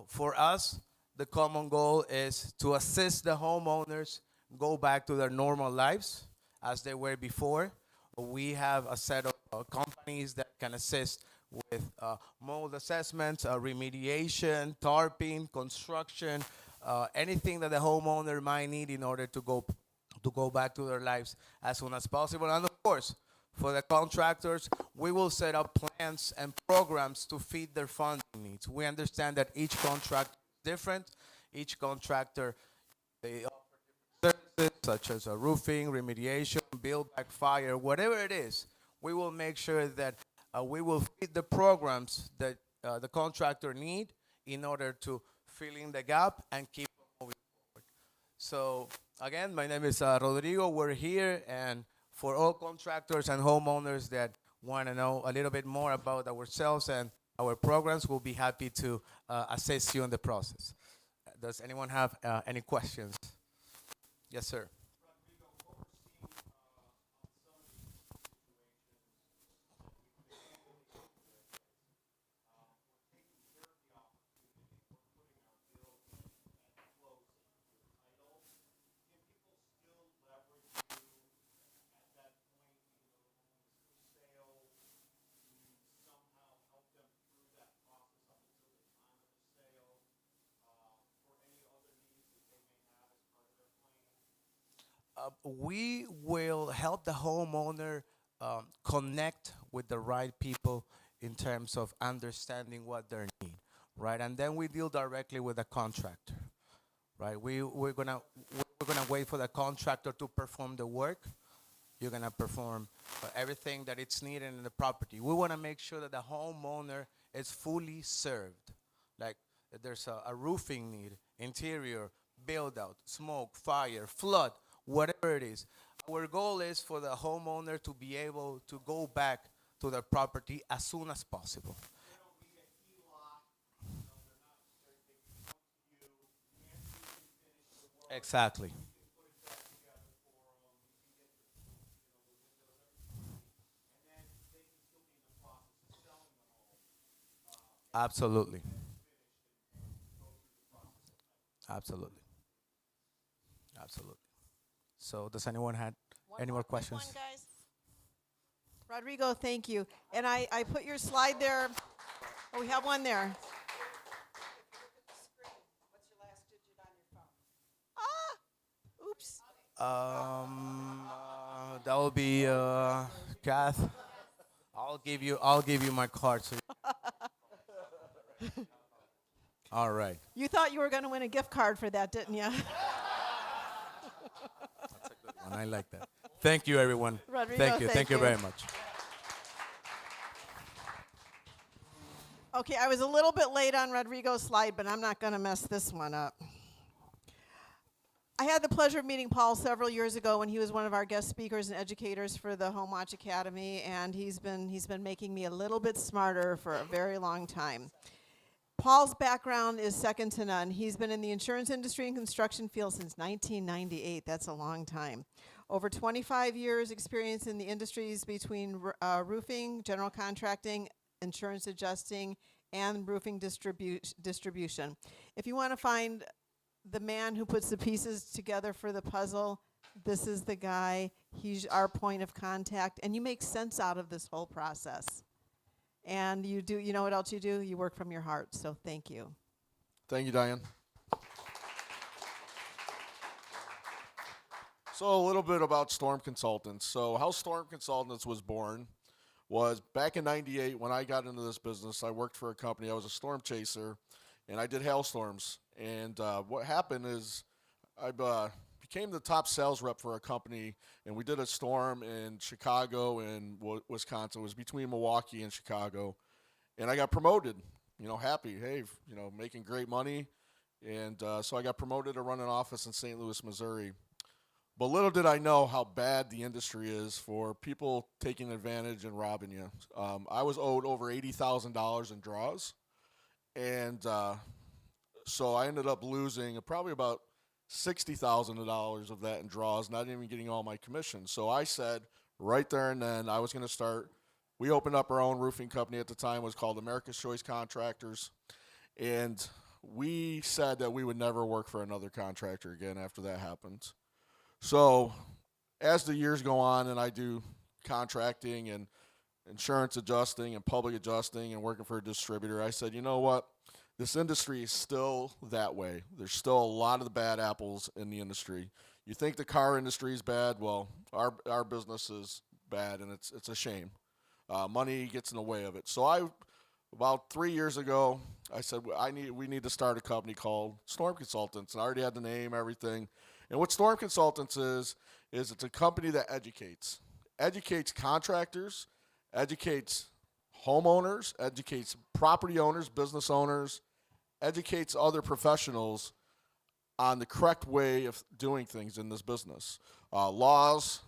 for us, the common goal is to assist the homeowners go back to their normal lives as they were before. We have a set of companies that can assist with mold assessments, remediation, tarping, construction, anything that the homeowner might need in order to go back to their lives as soon as possible. And of course, for the contractors, we will set up plans and programs to feed their funding needs. We understand that each contractor is different. Each contractor, they offer different services such as roofing, remediation, build back fire, whatever it is. We will make sure that we will feed the programs that the contractor need in order to fill in the gap and keep moving forward. So again, my name is Rodrigo. We're here, and for all contractors and homeowners that want to know a little bit more about ourselves and our programs, we'll be happy to assist you in the process. Does anyone have any questions? Yes, sir. we will help the homeowner connect with the right people in terms of understanding what their need, right? And then we deal directly with the contractor, right? We're gonna wait for the contractor to perform the work. You're gonna perform everything that it's needed in the property. We wanna make sure that the homeowner is fully served. Like if there's a roofing need, interior, build out, smoke, fire, flood, whatever it is. Our goal is for the homeowner to be able to go back to their property as soon as possible. Exactly. Absolutely. Absolutely. Absolutely. So does anyone have any more questions? One, guys. Rodrigo, thank you. And I put your slide there. Oh, we have one there. Ah, oops. That will be Kath. I'll give you my card. So all right. You thought you were going to win a gift card for that, didn't you? And I like that. Thank you, everyone. Rodrigo, Thank you. thank Thank you you. very much. Okay, I was a little bit late on Rodrigo's slide, but I'm not going to mess this one up. I had the pleasure of meeting Paul several years ago when he was one of our guest speakers and educators for the Home Watch Academy, and he's been making me a little bit smarter for a very long time. Paul's background is second to none. He's been in the insurance industry and construction field since 1998. That's a long time. Over 25 years experience in the industries between roofing, general contracting, insurance adjusting, and roofing distribution. If you want to find the man who puts the pieces together for the puzzle, this is the guy. He's our point of contact, and you make sense out of this whole process. And you know what else you do? You work from your heart, so thank you. Thank you, Diane. So a little bit about Storm Consultants. So how Storm Consultants was born was back in '98 when I got into this business. I worked for a company. I was a storm chaser, and I did hailstorms. And what happened is I became the top sales rep for a company, and we did a storm in Chicago and Wisconsin. It was between Milwaukee and Chicago, and I got promoted. Happy, hey, making great money, and so I got promoted to run an office in St. Louis, Missouri. But little did I know how bad the industry is for people taking advantage and robbing you. I was owed over $80,000 in draws, and so I ended up losing probably about $60,000 of that in draws, not even getting all my commission. So I said right there and then I was going to start. We opened up our own roofing company at the time. It was called America's Choice Contractors. And we said that we would never work for another contractor again after that happened. So as the years go on and I do contracting and insurance adjusting and public adjusting and working for a distributor, I said, you know what? This industry is still that way. There's still a lot of the bad apples in the industry. You think the car industry is bad? Well, our business is bad, and it's a shame. Money gets in the way of it. So about 3 years ago, I said we need to start a company called Storm Consultants. And I already had the name, everything. And what Storm Consultants is it's a company that educates contractors, educates homeowners, educates property owners, business owners, educates other professionals on the correct way of doing things in this business. Laws,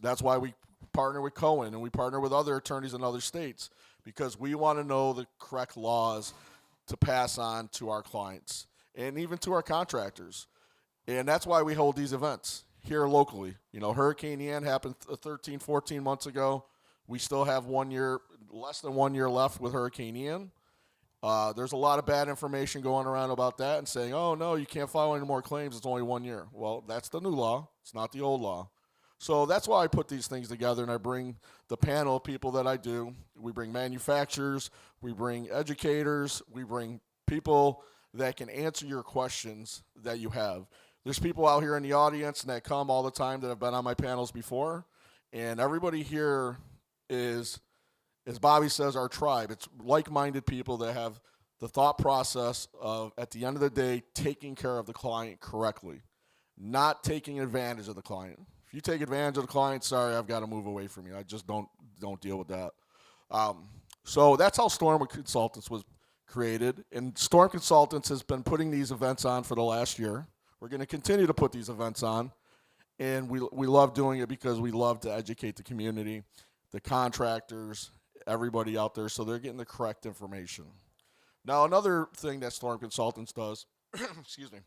that's why we partner with Cohen and we partner with other attorneys in other states, because we want to know the correct laws to pass on to our clients and even to our contractors. And that's why we hold these events here locally. Hurricane Ian happened 13, 14 months ago. We still have less than 1 year left with Hurricane Ian. There's a lot of bad information going around about that and saying, oh, no, you can't file any more claims. It's only 1 year. Well, that's the new law. It's not the old law. So that's why I put these things together, and I bring the panel of people that I do. We bring manufacturers. We bring educators. We bring people that can answer your questions that you have. There's people out here in the audience that come all the time that have been on my panels before, and everybody here is, as Bobby says, our tribe. It's like-minded people that have the thought process of, at the end of the day, taking care of the client correctly, not taking advantage of the client. If you take advantage of the client, sorry, I've got to move away from you. I just don't deal with that. So that's how Storm Consultants was created, and Storm Consultants has been putting these events on for the last year. We're going to continue to put these events on, and we love doing it because we love to educate the community, the contractors, everybody out there, so they're getting the correct information. Now, another thing that Storm Consultants does, excuse me,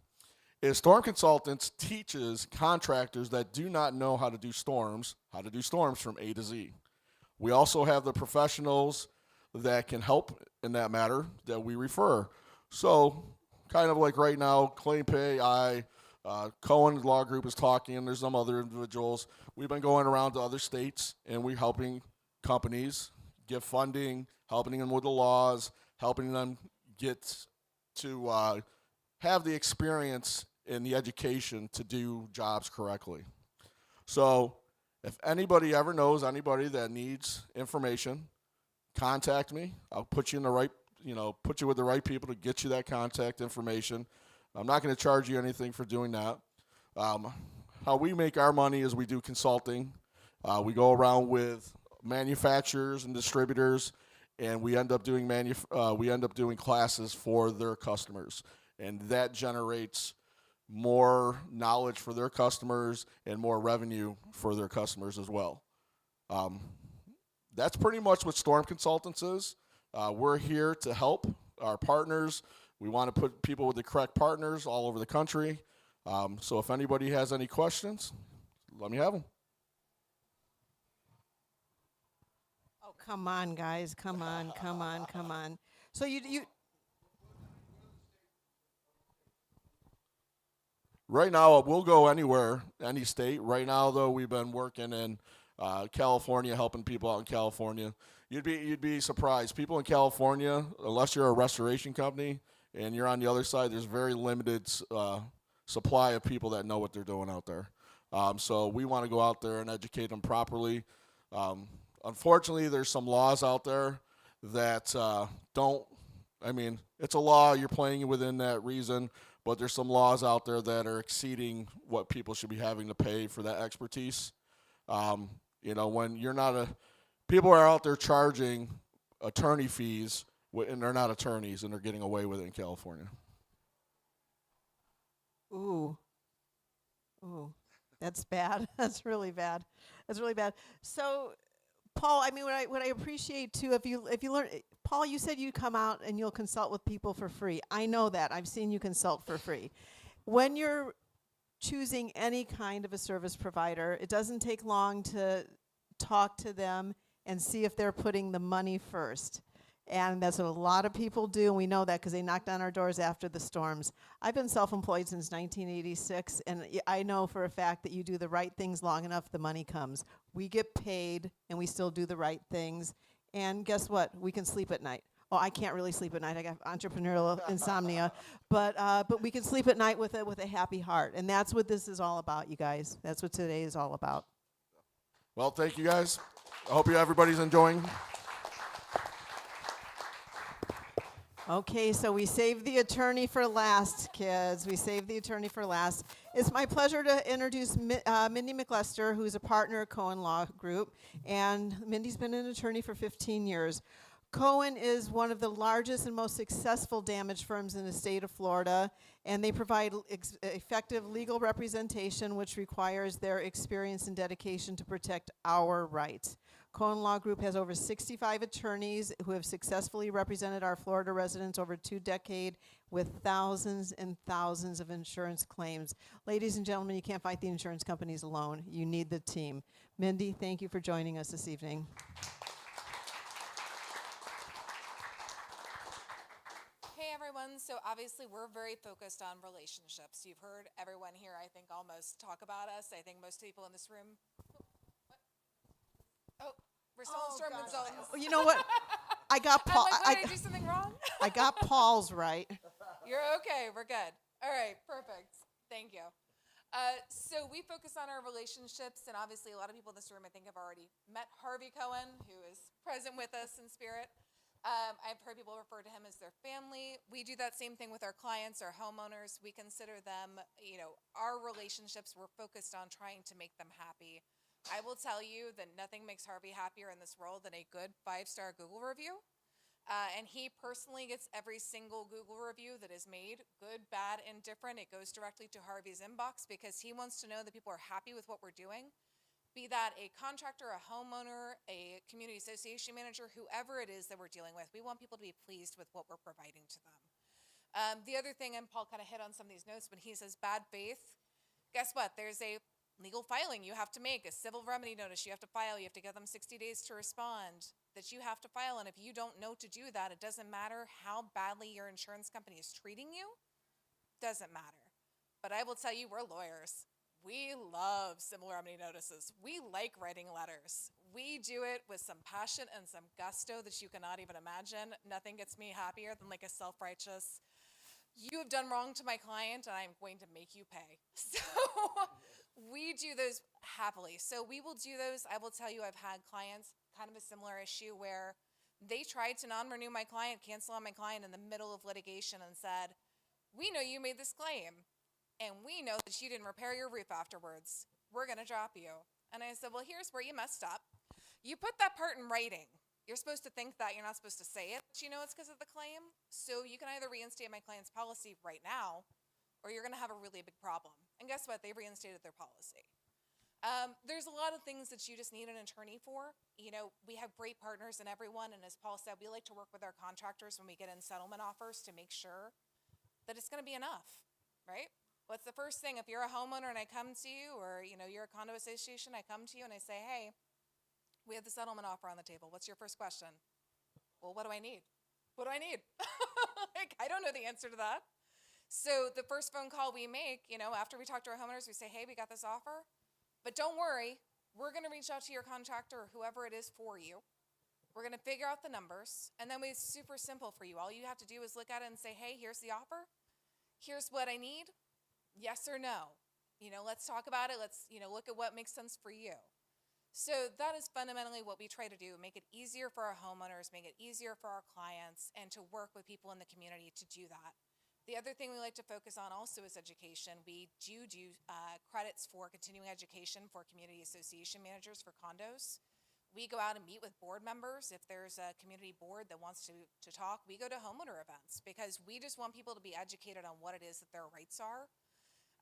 is Storm Consultants teaches contractors that do not know how to do storms from A to Z. We also have the professionals that can help in that matter that we refer. So, kind of like right now, Claim Pay, Cohen Law Group is talking, and there's some other individuals. We've been going around to other states, and we're helping companies get funding, helping them with the laws, helping them get to have the experience and the education to do jobs correctly. So if anybody ever knows anybody that needs information, contact me. I'll put you in the right, put you with the right people to get you that contact information. I'm not going to charge you anything for doing that. How we make our money is we do consulting. We go around with manufacturers and distributors, and we end up doing classes for their customers, and that generates more knowledge for their customers and more revenue for their customers as well. That's pretty much what Storm Consultants is. We're here to help our partners. We want to put people with the correct partners all over the country. So if anybody has any questions, let me have them. Oh, come on, guys. Come on. So you Right now, we'll go anywhere, any state. Right now, though, we've been working in California, helping people out in California. You'd be surprised. People in California, unless you're a restoration company and you're on the other side, there's very limited supply of people that know what they're doing out there. So we want to go out there and educate them properly. Unfortunately, there's some laws out there that it's a law, you're playing within that reason, but there's some laws out there that are exceeding what people should be having to pay for that expertise. When you're not people are out there charging attorney fees, and they're not attorneys, and they're getting away with it in California. Ooh, that's bad. That's really bad. So, Paul, what I appreciate too, if you learn, Paul, you said you'd come out and you'll consult with people for free. I know that. I've seen you consult for free. When you're choosing any kind of a service provider, it doesn't take long to talk to them and see if they're putting the money first. And that's what a lot of people do, and we know that because they knocked on our doors after the storms. I've been self-employed since 1986, and I know for a fact that you do the right things long enough, the money comes. We get paid, and we still do the right things. And guess what? We can sleep at night. Oh, I can't really sleep at night. I got entrepreneurial insomnia, but we can sleep at night with a happy heart, and that's what this is all about, you guys. That's what today is all about. Well, thank you guys. I hope everybody's enjoying. Okay, so we saved the attorney for last, kids. We saved the attorney for last. It's my pleasure to introduce Mindy McLester, who's a partner at Cohen Law Group, and Mindy's been an attorney for 15 years. Cohen is one of the largest and most successful damage firms in the state of Florida, and they provide effective legal representation, which requires their experience and dedication to protect our rights. Cohen Law Group has over 65 attorneys who have successfully represented our Florida residents over 2 decades with thousands and thousands of insurance claims. Ladies and gentlemen, you can't fight the insurance companies alone. You need the team. Mindy, thank you for joining us this evening. Hey everyone, so obviously we're very focused on relationships. You've heard everyone here, I think, almost talk about us. I think most people in this room. Oh, we're still in Storm Consultants. You know what? I got Paul. I'm like, did I do something wrong? I got Paul's right. You're okay, we're good. All right, perfect. Thank you. So we focus on our relationships, and obviously a lot of people in this room I think have already met Harvey Cohen, who is present with us in spirit. I've heard people refer to him as their family. We do that same thing with our clients, our homeowners. We consider them, our relationships, we're focused on trying to make them happy. I will tell you that nothing makes Harvey happier in this world than a good 5-star Google review. And he personally gets every single Google review that is made, good, bad, indifferent. It goes directly to Harvey's inbox because he wants to know that people are happy with what we're doing. Be that a contractor, a homeowner, a community association manager, whoever it is that we're dealing with, we want people to be pleased with what we're providing to them. The other thing, and Paul kind of hit on some of these notes, when he says bad faith, guess what? There's a legal filing you have to make, a civil remedy notice you have to file. You have to give them 60 days to respond that you have to file. And if you don't know to do that, it doesn't matter how badly your insurance company is treating you. Doesn't matter. But I will tell you, we're lawyers. We love civil remedy notices. We like writing letters. We do it with some passion and some gusto that you cannot even imagine. Nothing gets me happier than like a self-righteous, you have done wrong to my client and I'm going to make you pay. So we do those happily. So we will do those. I will tell you, I've had clients, kind of a similar issue where they tried to non-renew my client, cancel on my client in the middle of litigation and said, we know you made this claim and we know that you didn't repair your roof afterwards. We're going to drop you. And I said, well, here's where you messed up. You put that part in writing. You're supposed to think that. You're not supposed to say it. But you know it's because of the claim. So you can either reinstate my client's policy right now, or you're going to have a really big problem. And guess what? They reinstated their policy. There's a lot of things that you just need an attorney for. We have great partners in everyone. And as Paul said, we like to work with our contractors when we get in settlement offers to make sure that it's going to be enough, right? What's the first thing? If you're a homeowner and I come to you, or you're a condo association, I come to you and I say, hey, we have the settlement offer on the table. What's your first question? Well, what do I need? What do I need? I don't know the answer to that. So the first phone call we make, after we talk to our homeowners, we say, hey, we got this offer. But don't worry, we're going to reach out to your contractor or whoever it is for you. We're going to figure out the numbers. And then it's super simple for you. All you have to do is look at it and say, hey, here's the offer. Here's what I need. Yes or no. Let's talk about it. Let's, look at what makes sense for you. So that is fundamentally what we try to do, make it easier for our homeowners, make it easier for our clients, and to work with people in the community to do that. The other thing we like to focus on also is education. We do credits for continuing education for community association managers for condos. We go out and meet with board members. If there's a community board that wants to talk, we go to homeowner events because we just want people to be educated on what it is that their rights are.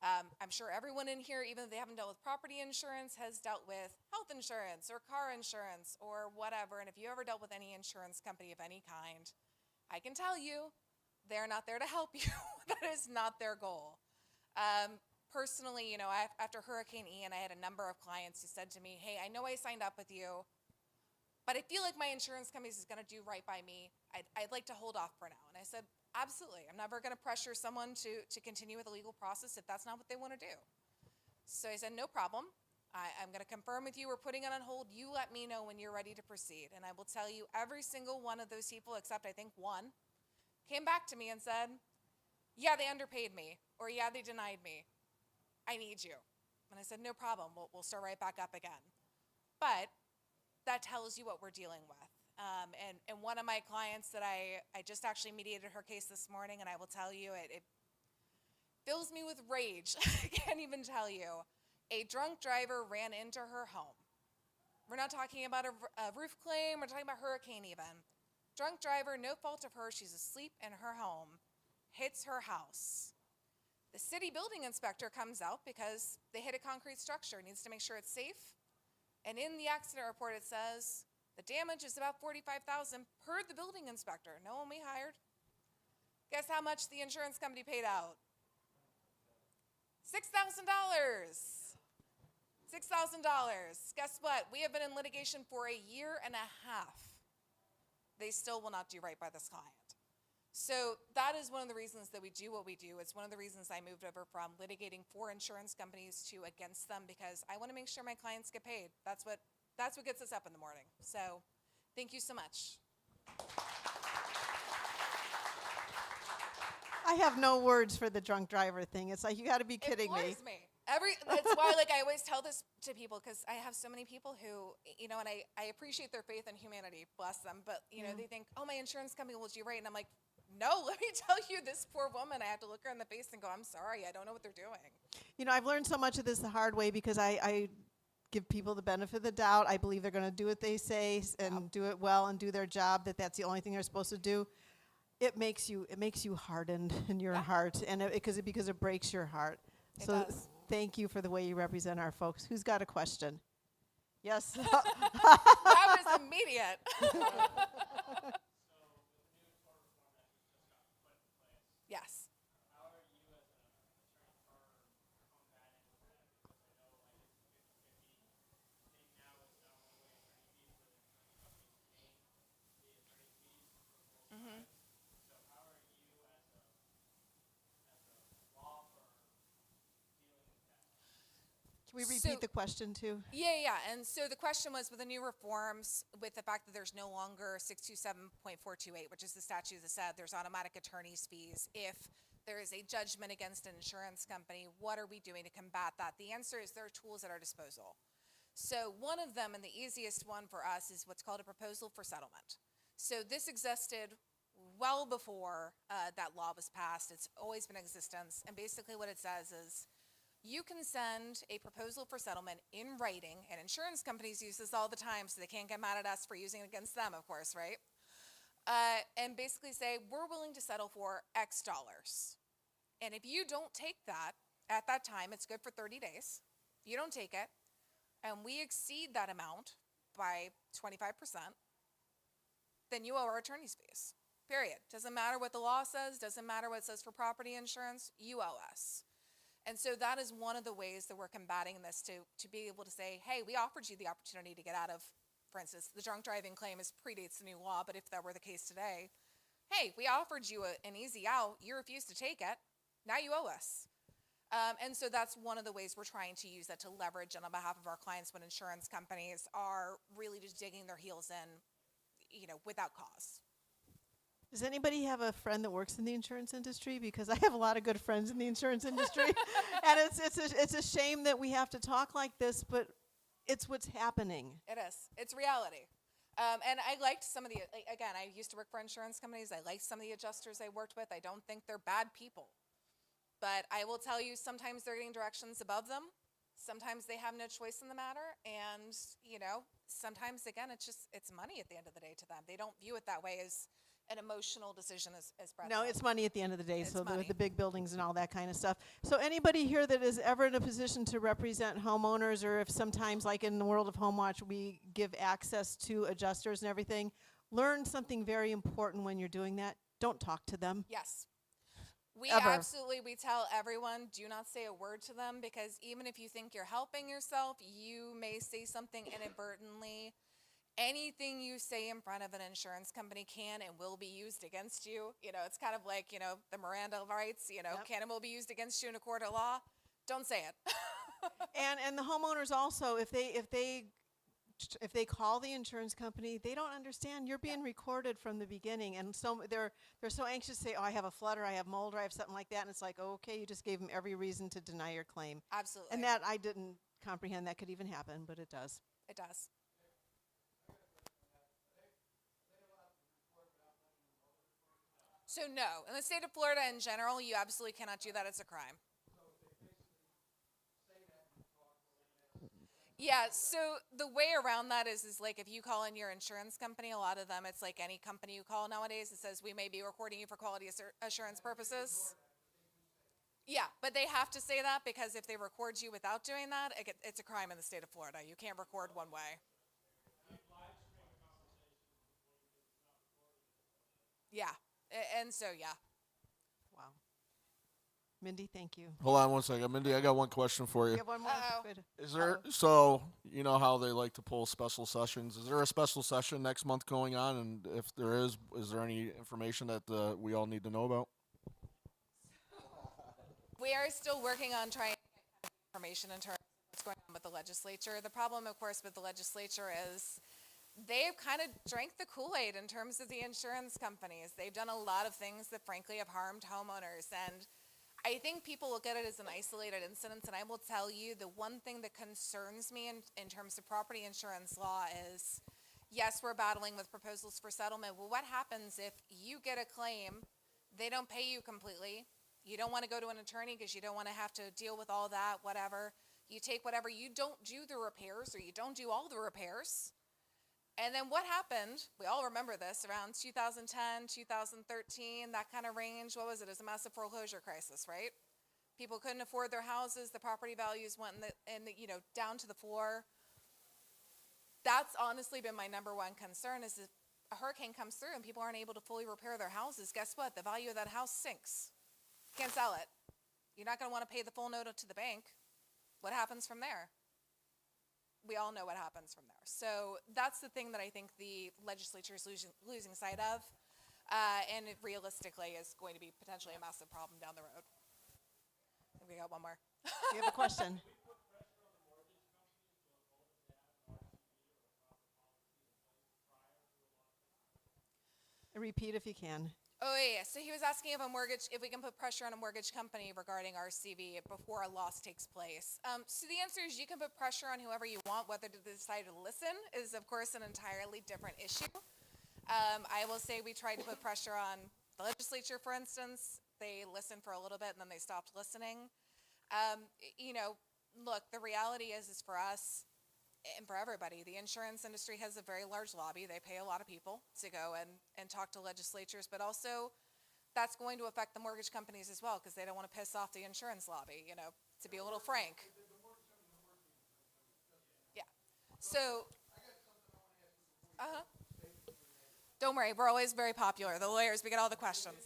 I'm sure everyone in here, even if they haven't dealt with property insurance, has dealt with health insurance or car insurance or whatever. And if you ever dealt with any insurance company of any kind, I can tell you, they're not there to help you. That is not their goal. Personally, after Hurricane Ian, I had a number of clients who said to me, hey, I know I signed up with you, but I feel like my insurance company is going to do right by me. I'd like to hold off for now. And I said, absolutely. I'm never going to pressure someone to continue with the legal process if that's not what they want to do. So I said, no problem. I'm going to confirm with you. We're putting it on hold. You let me know when you're ready to proceed. And I will tell you, every single one of those people, except I think one, came back to me and said, yeah, they underpaid me, or yeah, they denied me. I need you. And I said, no problem. We'll start right back up again. But that tells you what we're dealing with. And one of my clients that I just actually mediated her case this morning, and I will tell you, it fills me with rage. I can't even tell you. A drunk driver ran into her home. We're not talking about a roof claim. We're talking about hurricane even. Drunk driver, no fault of hers. She's asleep in her home. Hits her house. The city building inspector comes out because they hit a concrete structure. Needs to make sure it's safe. And in the accident report, it says the damage is about $45,000 per the building inspector. No one we hired. Guess how much the insurance company paid out? $6,000. $6,000. Guess what? We have been in litigation for a year and a half. They still will not do right by this client. So that is one of the reasons that we do what we do. It's one of the reasons I moved over from litigating for insurance companies to against them, because I want to make sure my clients get paid. That's what gets us up in the morning. So thank you so much. I have no words for the drunk driver thing. It's like, you got to be kidding It me. floors me. That's why, like, I always tell this to people because I have so many people who, you know, and I appreciate their faith in humanity, bless them, but, you know, they think, oh, my insurance company will do right. And I'm like, no, let me tell you, this poor woman, I have to look her in the face and go, I'm sorry, I don't know what they're doing. You know, I've learned so much of this the hard way because I give people the benefit of the doubt. I believe they're going to do what they say and do it well and do their job, that's the only thing they're supposed to do. It makes you hardened in your heart, and because it breaks your heart. It So does. thank you for the way you represent our folks. Who's got a question? Yes. That was immediate. Yes. Mhm. Can we repeat So- the question too? Yeah. And so the question was with the new reforms, with the fact that there's no longer 627.428, which is the statute that said there's automatic attorney's fees if there is a judgment against an insurance company, what are we doing to combat that? The answer is there are tools at our disposal. So one of them, and the easiest one for us, is what's called a proposal for settlement. So this existed well before that law was passed. It's always been in existence. And basically what it says is you can send a proposal for settlement in writing, and insurance companies use this all the time, so they can't get mad at us for using it against them, of course, right? And basically say, we're willing to settle for X dollars. And if you don't take that, at that time, it's good for 30 days. You don't take it, and we exceed that amount by 25%, then you owe our attorney's fees, period. Doesn't matter what the law says, doesn't matter what it says for property insurance, you owe us. And so that is one of the ways that we're combating this, to be able to say, hey, we offered you the opportunity to get out of, for instance, the drunk driving claim predates the new law, but if that were the case today, hey, we offered you an easy out, you refused to take it, now you owe us. And so that's one of the ways we're trying to use that to leverage on behalf of our clients when insurance companies are really just digging their heels in, you know, without cause. Does anybody have a friend that works in the insurance industry? Because I have a lot of good friends in the insurance industry, and it's a shame that we have to talk like this, but it's what's happening. It is. It's reality. And I liked some of the, again, I used to work for insurance companies. I liked some of the adjusters I worked with. I don't think they're bad people. But I will tell you, sometimes they're getting directions above them. Sometimes they have no choice in the matter. And, you know, sometimes, again, it's money at the end of the day to them. They don't view it that way as an emotional decision, as Brett No, said. it's money at the end of the day, It's so money. the big buildings and all that kind of stuff. So anybody here that is ever in a position to represent homeowners, or if sometimes, like in the world of Home Watch, we give access to adjusters and everything, learn something very important when you're doing that. Don't talk to them. Yes. We Ever. we tell everyone, do not say a word to them, because even if you think you're helping yourself, you may say something inadvertently. Anything you say in front of an insurance company can and will be used against you. You know, it's kind of like, you know, the Miranda rights, you know, Yep. can and will be used against you in a court of law. Don't say it. And the homeowners also, if they call the insurance company, they don't understand you're being recorded from the beginning, and so they're so anxious to say, oh, I have a flood, or I have mold, or I have something like that, and it's like, oh, okay, you just gave them every reason to deny your claim. Absolutely. And that I didn't comprehend that could even happen, but it does. It does. So no, in the state of Florida in general, you absolutely cannot do that. It's a crime. Yeah, so the way around that is like if you call in your insurance company, a lot of them, it's like any company you call nowadays, it says we may be recording you for quality assurance purposes. Yeah, but they have to say that, because if they record you without doing that, it's a crime in the state of Florida. You can't record one way. Yeah, and so yeah. Wow. Mindy, thank you. Hold on one second, Mindy. I got one question for You you. have one more? Uh-oh. Good. Is there, so you know how they like to pull special sessions? Is there a special session next month going on? And if there is there any information that we all need to know about? We are still working on trying to get information in terms of what's going on with the legislature. The problem, of course, with the legislature is they've kind of drank the Kool-Aid in terms of the insurance companies. They've done a lot of things that, frankly, have harmed homeowners. And I think people look at it as an isolated incident, and I will tell you the one thing that concerns me in terms of property insurance law is, yes, we're battling with proposals for settlement. Well, what happens if you get a claim, they don't pay you completely, you don't want to go to an attorney because you don't want to have to deal with all that, whatever. You take whatever, you don't do the repairs or you don't do all the repairs. And then what happened, we all remember this, around 2010, 2013, that kind of range. What was it? It was a massive foreclosure crisis, right? People couldn't afford their houses. The property values went down to the floor. That's honestly been my number one concern is if a hurricane comes through and people aren't able to fully repair their houses, guess what? The value of that house sinks. Can't sell it. You're not going to want to pay the full note to the bank. What happens from there? We all know what happens from there. So that's the thing that I think the legislature is losing sight of, and it realistically is going to be potentially a massive problem down the road. I think we got one more. You have a question? Repeat if you can. Oh yeah, so he was asking if we can put pressure on a mortgage company regarding our CV before a loss takes place. So the answer is you can put pressure on whoever you want. Whether they decide to listen is of course an entirely different issue. I will say we tried to put pressure on the legislature, for instance. They listened for a little bit and then they stopped listening. Look, the reality is for us and for everybody, the insurance industry has a very large lobby. They pay a lot of people to go and talk to legislatures, but also that's going to affect the mortgage companies as well because they don't want to piss off the insurance lobby, to be a little frank. Yeah. So, don't worry, we're always very popular. The lawyers, we get all the questions.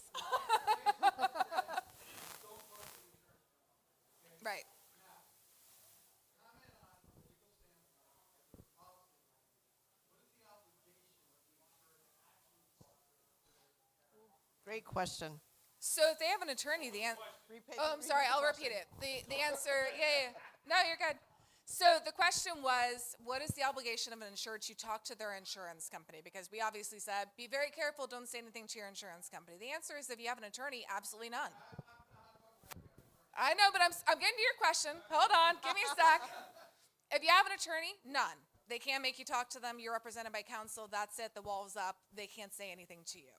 Right. Great question. So if they have an attorney, I'm sorry, I'll repeat it. The answer, yeah. No, you're good. So the question was, what is the obligation of an insured to talk to their insurance company? Because we obviously said, be very careful, don't say anything to your insurance company. The answer is if you have an attorney, absolutely none. I know, but I'm getting to your question. Hold on, give me a sec. If you have an attorney, none. They can't make you talk to them. You're represented by counsel. That's it. The wall's up. They can't say anything to you.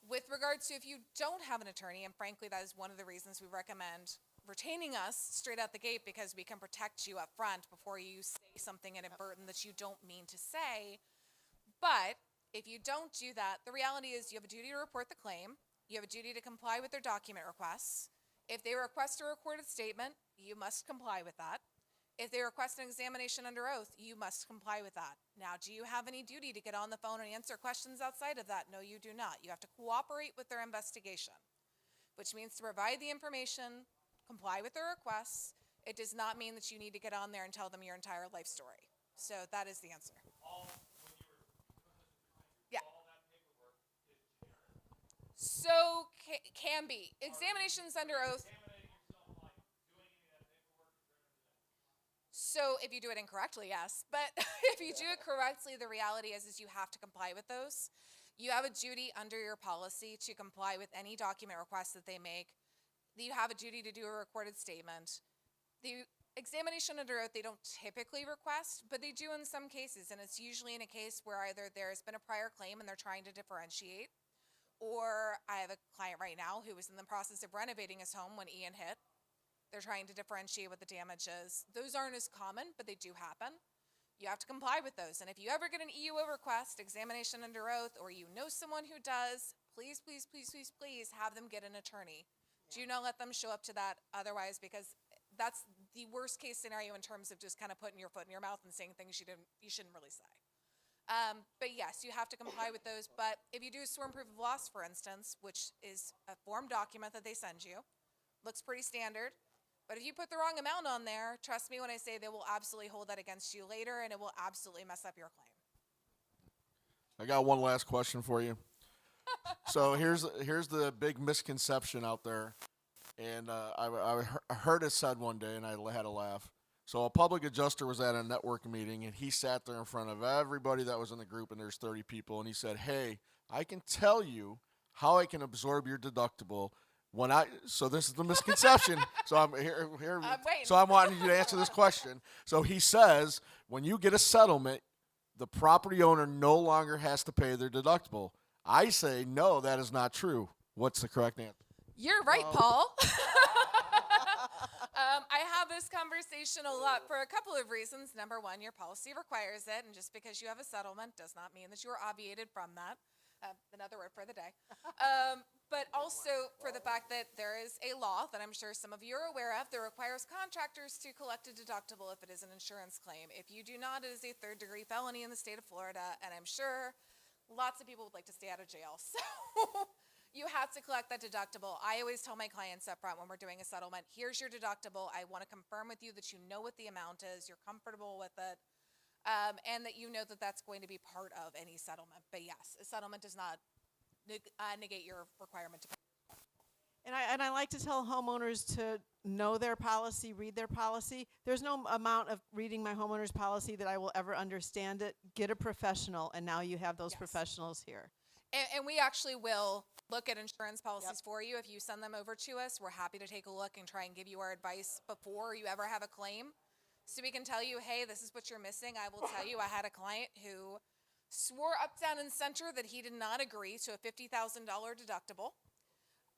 With regards to if you don't have an attorney, and frankly, that is one of the reasons we recommend retaining us straight out the gate because we can protect you up front before you say something inadvertent that you don't mean to say. But if you don't do that, the reality is you have a duty to report the claim. You have a duty to comply with their document requests. If they request a recorded statement, you must comply with that. If they request an examination under oath, you must comply with that. Now, do you have any duty to get on the phone and answer questions outside of that? No, you do not. You have to cooperate with their investigation, which means to provide the information, comply with their requests. It does not mean that you need to get on there and tell them your entire life story. So that is the answer. Yeah. So can be. Examinations under oath. So if you do it incorrectly, yes. But if you do it correctly, the reality is you have to comply with those. You have a duty under your policy to comply with any document requests that they make. You have a duty to do a recorded statement. The examination under oath, they don't typically request, but they do in some cases. And it's usually in a case where either there's been a prior claim and they're trying to differentiate, or I have a client right now who was in the process of renovating his home when Ian hit. They're trying to differentiate what the damage is. Those aren't as common, but they do happen. You have to comply with those. And if you ever get an EUO request, examination under oath, or you know someone who does, please, please, please, please, please have them get an attorney. Do not let them show up to that otherwise, because that's the worst case scenario in terms of just kind of putting your foot in your mouth and saying things you shouldn't really say. But yes, you have to comply with those. But if you do a sworn proof of loss, for instance, which is a form document that they send you, looks pretty standard. But if you put the wrong amount on there, trust me when I say they will absolutely hold that against you later, and it will absolutely mess up your claim. I got one last question for you. So here's the big misconception out there, and I heard it said one day, and I had a laugh. So a public adjuster was at a network meeting, and he sat there in front of everybody that was in the group, and there's 30 people, and he said, "Hey, I can tell you how I can absorb your deductible So this is the misconception. So I'm here. I'm waiting. So I'm wanting you to answer this question. So he says, when you get a settlement, the property owner no longer has to pay their deductible. I say, no, that is not true. What's the correct answer? You're right, Paul. I have this conversation a lot for a couple of reasons. Number one, your policy requires it, and just because you have a settlement does not mean that you are obviated from that. Another word for the day. But also for the fact that there is a law that I'm sure some of you are aware of that requires contractors to collect a deductible if it is an insurance claim. If you do not, it is a third-degree felony in the state of Florida, and I'm sure lots of people would like to stay out of jail. So you have to collect that deductible. I always tell my clients up front when we're doing a settlement, here's your deductible. I want to confirm with you that you know what the amount is, you're comfortable with it, and that you know that that's going to be part of any settlement. But yes, a settlement does not negate your requirement to pay. And I like to tell homeowners to know their policy, read their policy. There's no amount of reading my homeowner's policy that I will ever understand it. Get a professional, and now you have those professionals here. And we actually will look at insurance policies for you. If you send them over to us, we're happy to take a look and try and give you our advice before you ever have a claim. So we can tell you, hey, this is what you're missing. I will tell you, I had a client who swore up, down, and center that he did not agree to a $50,000 deductible.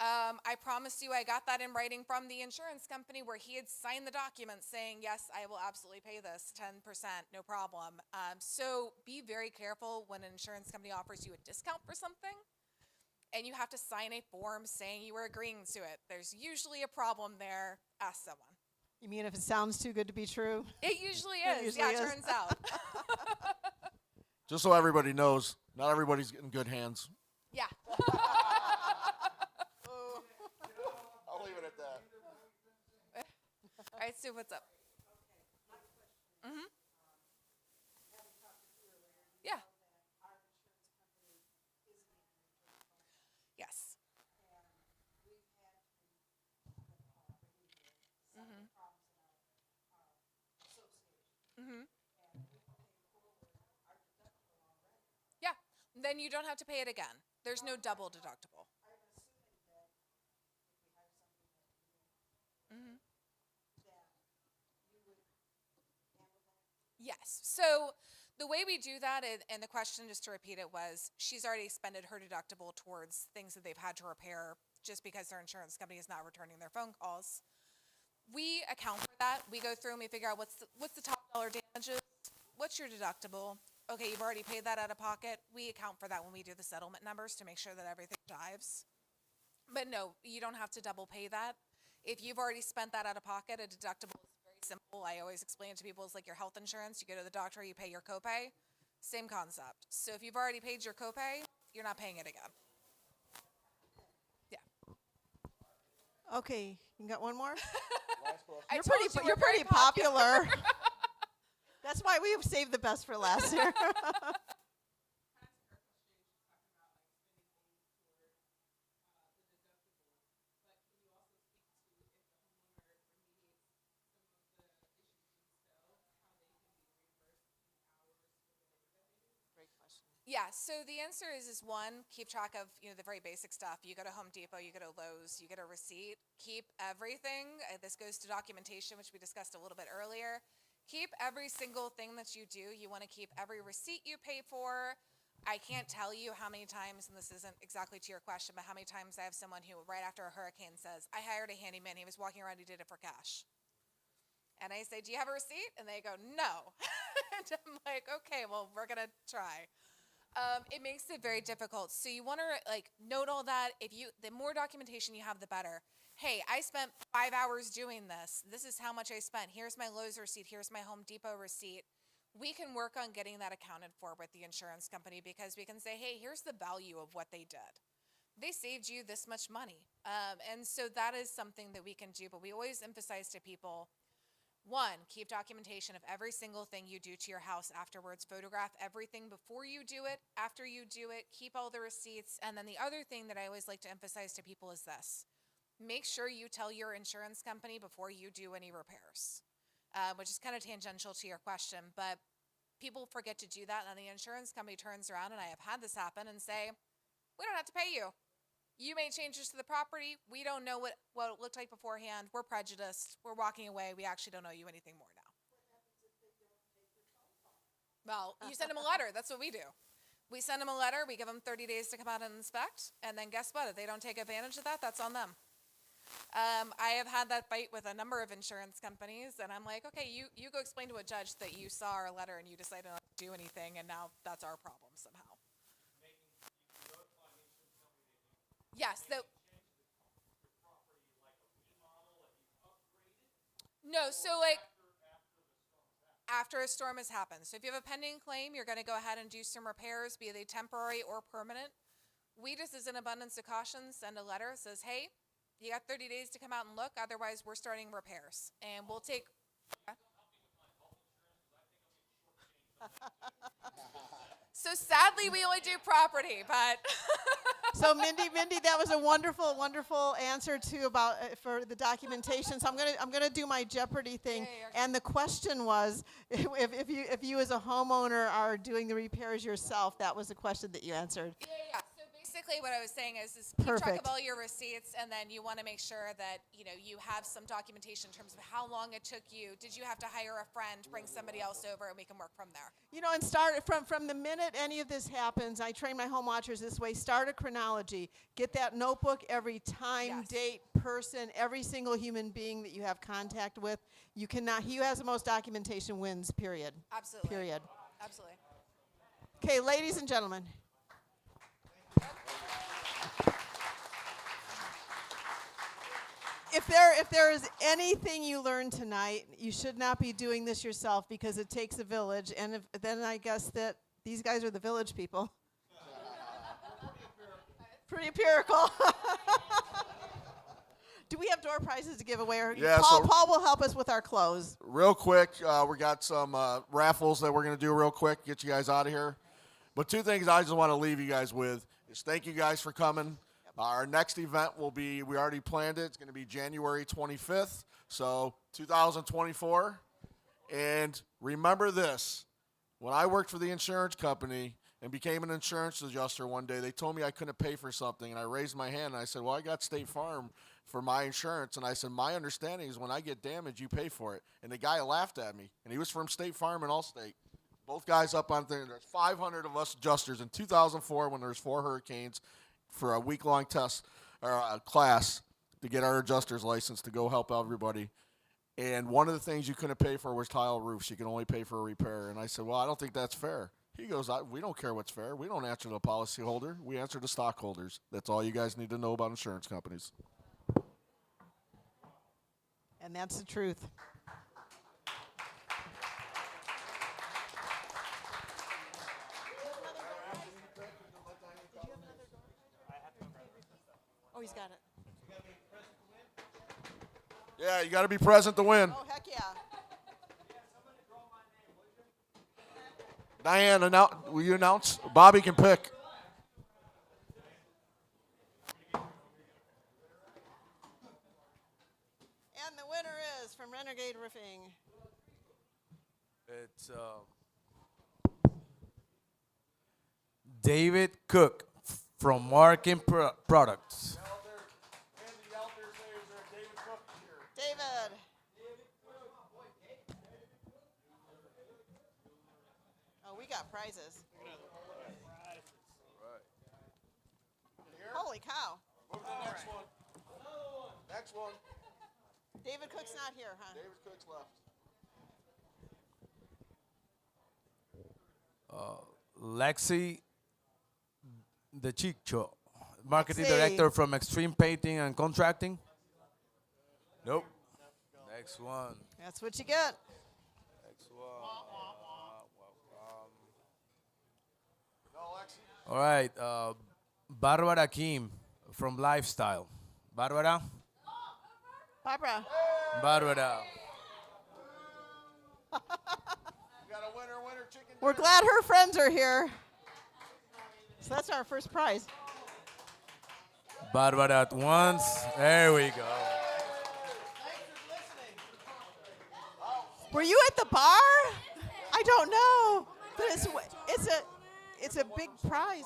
I promise you I got that in writing from the insurance company where he had signed the document saying, yes, I will absolutely pay this 10%, no problem. So be very careful when an insurance company offers you a discount for something and you have to sign a form saying you were agreeing to it. There's usually a problem there. Ask someone. You mean if it sounds too good to be true? It usually It is. usually It is. turns out. Just so everybody knows, not everybody's in good hands. Yeah. I'll leave it at that. All right, Sue, what's up? Mm-hmm. Yeah. Yes. Mm-hmm. Yeah, then you don't have to pay it again. There's no double deductible. Mm-hmm. Yes. So the way we do that, and the question, just to repeat it, was she's already expended her deductible towards things that they've had to repair just because their insurance company is not returning their phone calls. We account for that. We go through and we figure out what's the top dollar damages, what's your deductible. Okay, you've already paid that out of pocket. We account for that when we do the settlement numbers to make sure that everything jives. But no, you don't have to double pay that. If you've already spent that out of pocket, a deductible is very simple. I always explain it to people, it's like your health insurance. You go to the doctor, you pay your copay. Same concept. So if you've already paid your copay, you're not paying it again. Yeah. Okay, you got one more? You're You're pretty popular. That's why we have saved the best for last year. Yeah, so the answer is one, keep track of, the very basic stuff. You go to Home Depot, you go to Lowe's, you get a receipt. Keep everything. This goes to documentation, which we discussed a little bit earlier. Keep every single thing that you do. You want to keep every receipt you pay for. I can't tell you how many times, and this isn't exactly to your question, but how many times I have someone who, right after a hurricane, says, I hired a handyman. He was walking around, he did it for cash. And I say, do you have a receipt? And they go, no. And I'm like, okay, well, we're going to try. It makes it very difficult. So you want to note all that. The more documentation you have, the better. Hey, I spent 5 hours doing this. This is how much I spent. Here's my Lowe's receipt. Here's my Home Depot receipt. We can work on getting that accounted for with the insurance company because we can say, hey, here's the value of what they did. They saved you this much money. And so that is something that we can do. But we always emphasize to people, one, keep documentation of every single thing you do to your house afterwards. Photograph everything before you do it, after you do it. Keep all the receipts. And then the other thing that I always like to emphasize to people is this. Make sure you tell your insurance company before you do any repairs, which is kind of tangential to your question. But people forget to do that, and the insurance company turns around, and I have had this happen, and say, we don't have to pay you. You made changes to the property. We don't know what it looked like beforehand. We're prejudiced. We're walking away. We actually don't owe you anything more now. Well, you send them a letter. That's what we do. We send them a letter. We give them 30 days to come out and inspect. And then guess what? If they don't take advantage of that, that's on them. I have had that fight with a number of insurance companies, and I'm like, okay, you go explain to a judge that you saw our letter and you decided not to do anything, and now that's our problem somehow. Yes. No, so like after a storm has happened. So if you have a pending claim, you're going to go ahead and do some repairs, be they temporary or permanent. We just, as an abundance of caution, send a letter that says, hey, you got 30 days to come out and look. Otherwise, we're starting repairs. And we'll take... So sadly, we only do property, but... So Mindy, that was a wonderful, wonderful answer to about for the documentation. So I'm gonna do my Jeopardy thing. Yeah. And the question was, if you as a homeowner are doing the repairs yourself, that was the question that you answered. Yeah. So basically, what I was saying is keep track Perfect. of all your receipts, and then you want to make sure that you have some documentation in terms of how long it took you. Did you have to hire a friend, bring somebody else over, and we can work from there. And start from the minute any of this happens. I train my home watchers this way. Start a chronology. Get that notebook every time, Yes. date, person, every single human being that you have contact with. You cannot. He who has the most documentation wins. Period. Absolutely. Period. Absolutely. Okay, ladies and gentlemen. If there is anything you learned tonight, you should not be doing this yourself because it takes a village. And then I guess that these guys are the village people. Pretty empirical. Do we have door prizes to give away? Or Yeah, Paul will help us with our clothes. Real quick, we got some raffles that we're going to do real quick, get you guys out of here. But two things I just want to leave you guys with is thank you guys for coming. Our next event will be, we already planned it, it's going to be January 25th, so 2024. And remember this, when I worked for the insurance company and became an insurance adjuster one day, they told me I couldn't pay for something, and I raised my hand, and I said, well, I got State Farm for my insurance, and I said, my understanding is when I get damaged, you pay for it. And the guy laughed at me, and he was from State Farm and Allstate. Both guys up on there. There's 500 of us adjusters in 2004 when there was 4 hurricanes for a week-long test or a class to get our adjuster's license to go help everybody. And one of the things you couldn't pay for was tile roofs. You can only pay for a repair. And I said, well, I don't think that's fair. He goes, we don't care what's fair. We don't answer to the policyholder. We answer to stockholders. That's all you guys need to know about insurance companies. And that's the truth. Oh, he's got it. Yeah, you got to be present to win. Oh, heck yeah. Diane, will you announce? Bobby can pick. And the winner is from Renegade Roofing. It's David Cook from Marking Products. David. Oh, we got prizes. Holy cow. Next one. Next one. David Cook's not here, huh? David Cook's left. Lexi the Chicho, Marketing Lexi. Director from Extreme Painting and Contracting. Nope. Next one. That's what you get. Next one. All right. Barbara Kim from Lifestyle. Barbara? Barbara. Barbara. We're glad her friends are here. So that's our first prize. Barbara at once. There we go. Were you at the bar? I don't know, but it's a big prize.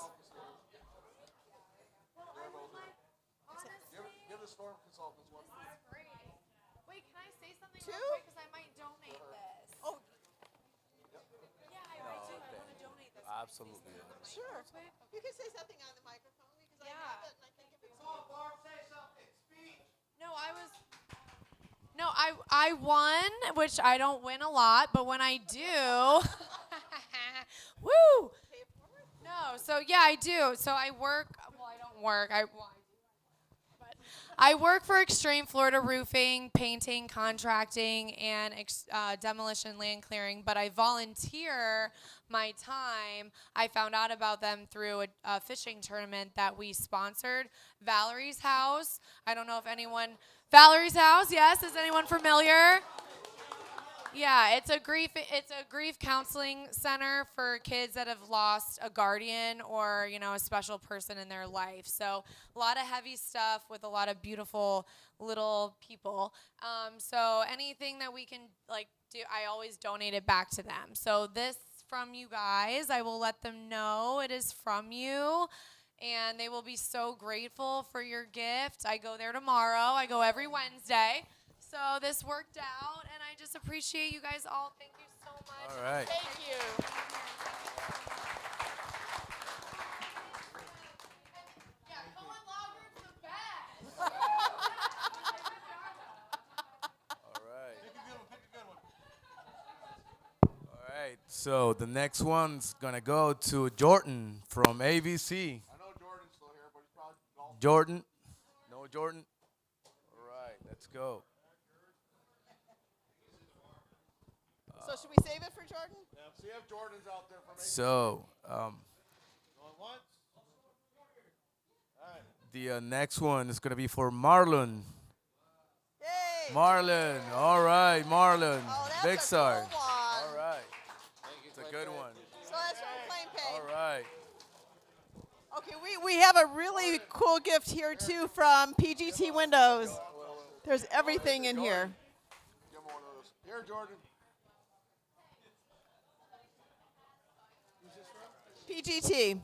storm consultants. One. Great. Wait, can I say something Two? real quick? Because I might donate this. Oh, Yeah, I might do. I want to donate this. Absolutely. sure. You can say something on the microphone because I Yeah. have it and I think if it's No, I was. No, I won, which I don't win a lot, but when I do, woo! No, so yeah, I do. So I work. Well, I don't work. I do. But I work for Extreme Florida Roofing, painting, contracting, and demolition, land clearing. But I volunteer my time. I found out about them through a fishing tournament that we sponsored. Valerie's House. I don't know if anyone. Valerie's House. Yes, is anyone familiar? Yeah, it's a grief counseling center for kids that have lost a guardian or, a special person in their life. So a lot of heavy stuff with a lot of beautiful little people. So anything that we can do, I always donate it back to them. So this from you guys, I will let them know it is from you. And they will be so grateful for your gift. I go there tomorrow. I go every Wednesday. So this worked out, and I just appreciate you guys all. Thank you so much. All right. Thank you. Yeah, Cohen Law Group's the best. All right. All right. So the next one's gonna go to Jordan from ABC. I know Jordan's still here, but he's probably golfing. Jordan. No, Jordan. All right. Let's go. So should we save it for Jordan? Yeah, see if Jordan's out there for me. So Going once. All right. the next one is gonna be for Marlon. Yay! Marlon. All right, Marlon. Oh, that's Big a star. cool one. All right. It's a good one. So that's from Claim Pay. All right. Okay, we have a really cool gift here too from PGT Windows. There's everything in here. Give him one of those. Here, Jordan. PGT. PGT.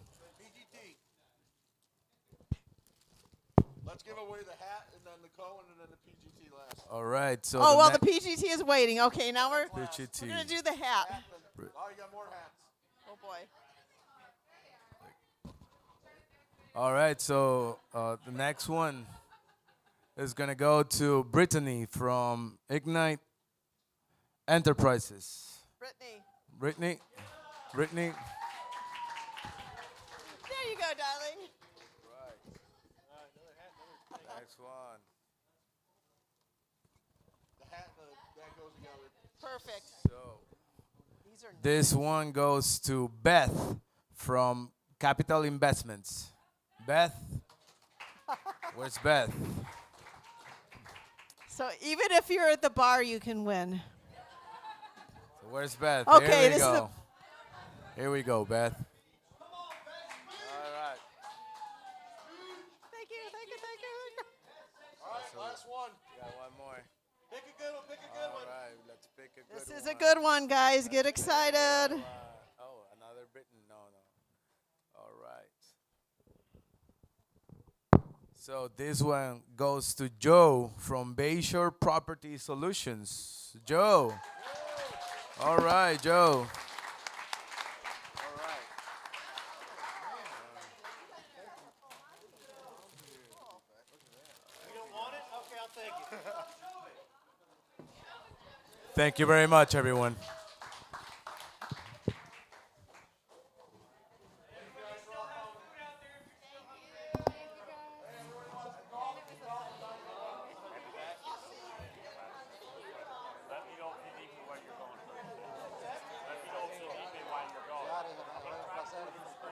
Let's give away the hat and then the Cohen and then the PGT last. All right. So Oh, well, the PGT is waiting. Okay, now we're PGT. going to do the hat. Oh, you got more hats. Oh, boy. All right. So the next one is gonna go to Brittany from Ignite Enterprises. Brittany. Brittany. There you go, darling. Next one. The hat that goes together. Perfect. So These are this one goes to Beth from Capital Investments. Beth. Where's Beth? So even if you're at the bar, you can win. So where's Beth? Okay, Here we this is go. Here we go, Beth. All right. Thank you. All right, last one. Got one more. Pick a good one. Pick a good All one. right, let's pick a good This one. is a good one, guys. Get excited. Oh, another Britain. No. All right. So this one goes to Joe from Bayshore Property Solutions. Joe. All right, Joe. All right. You don't want it? Okay, I'll take it. Thank you very much, everyone.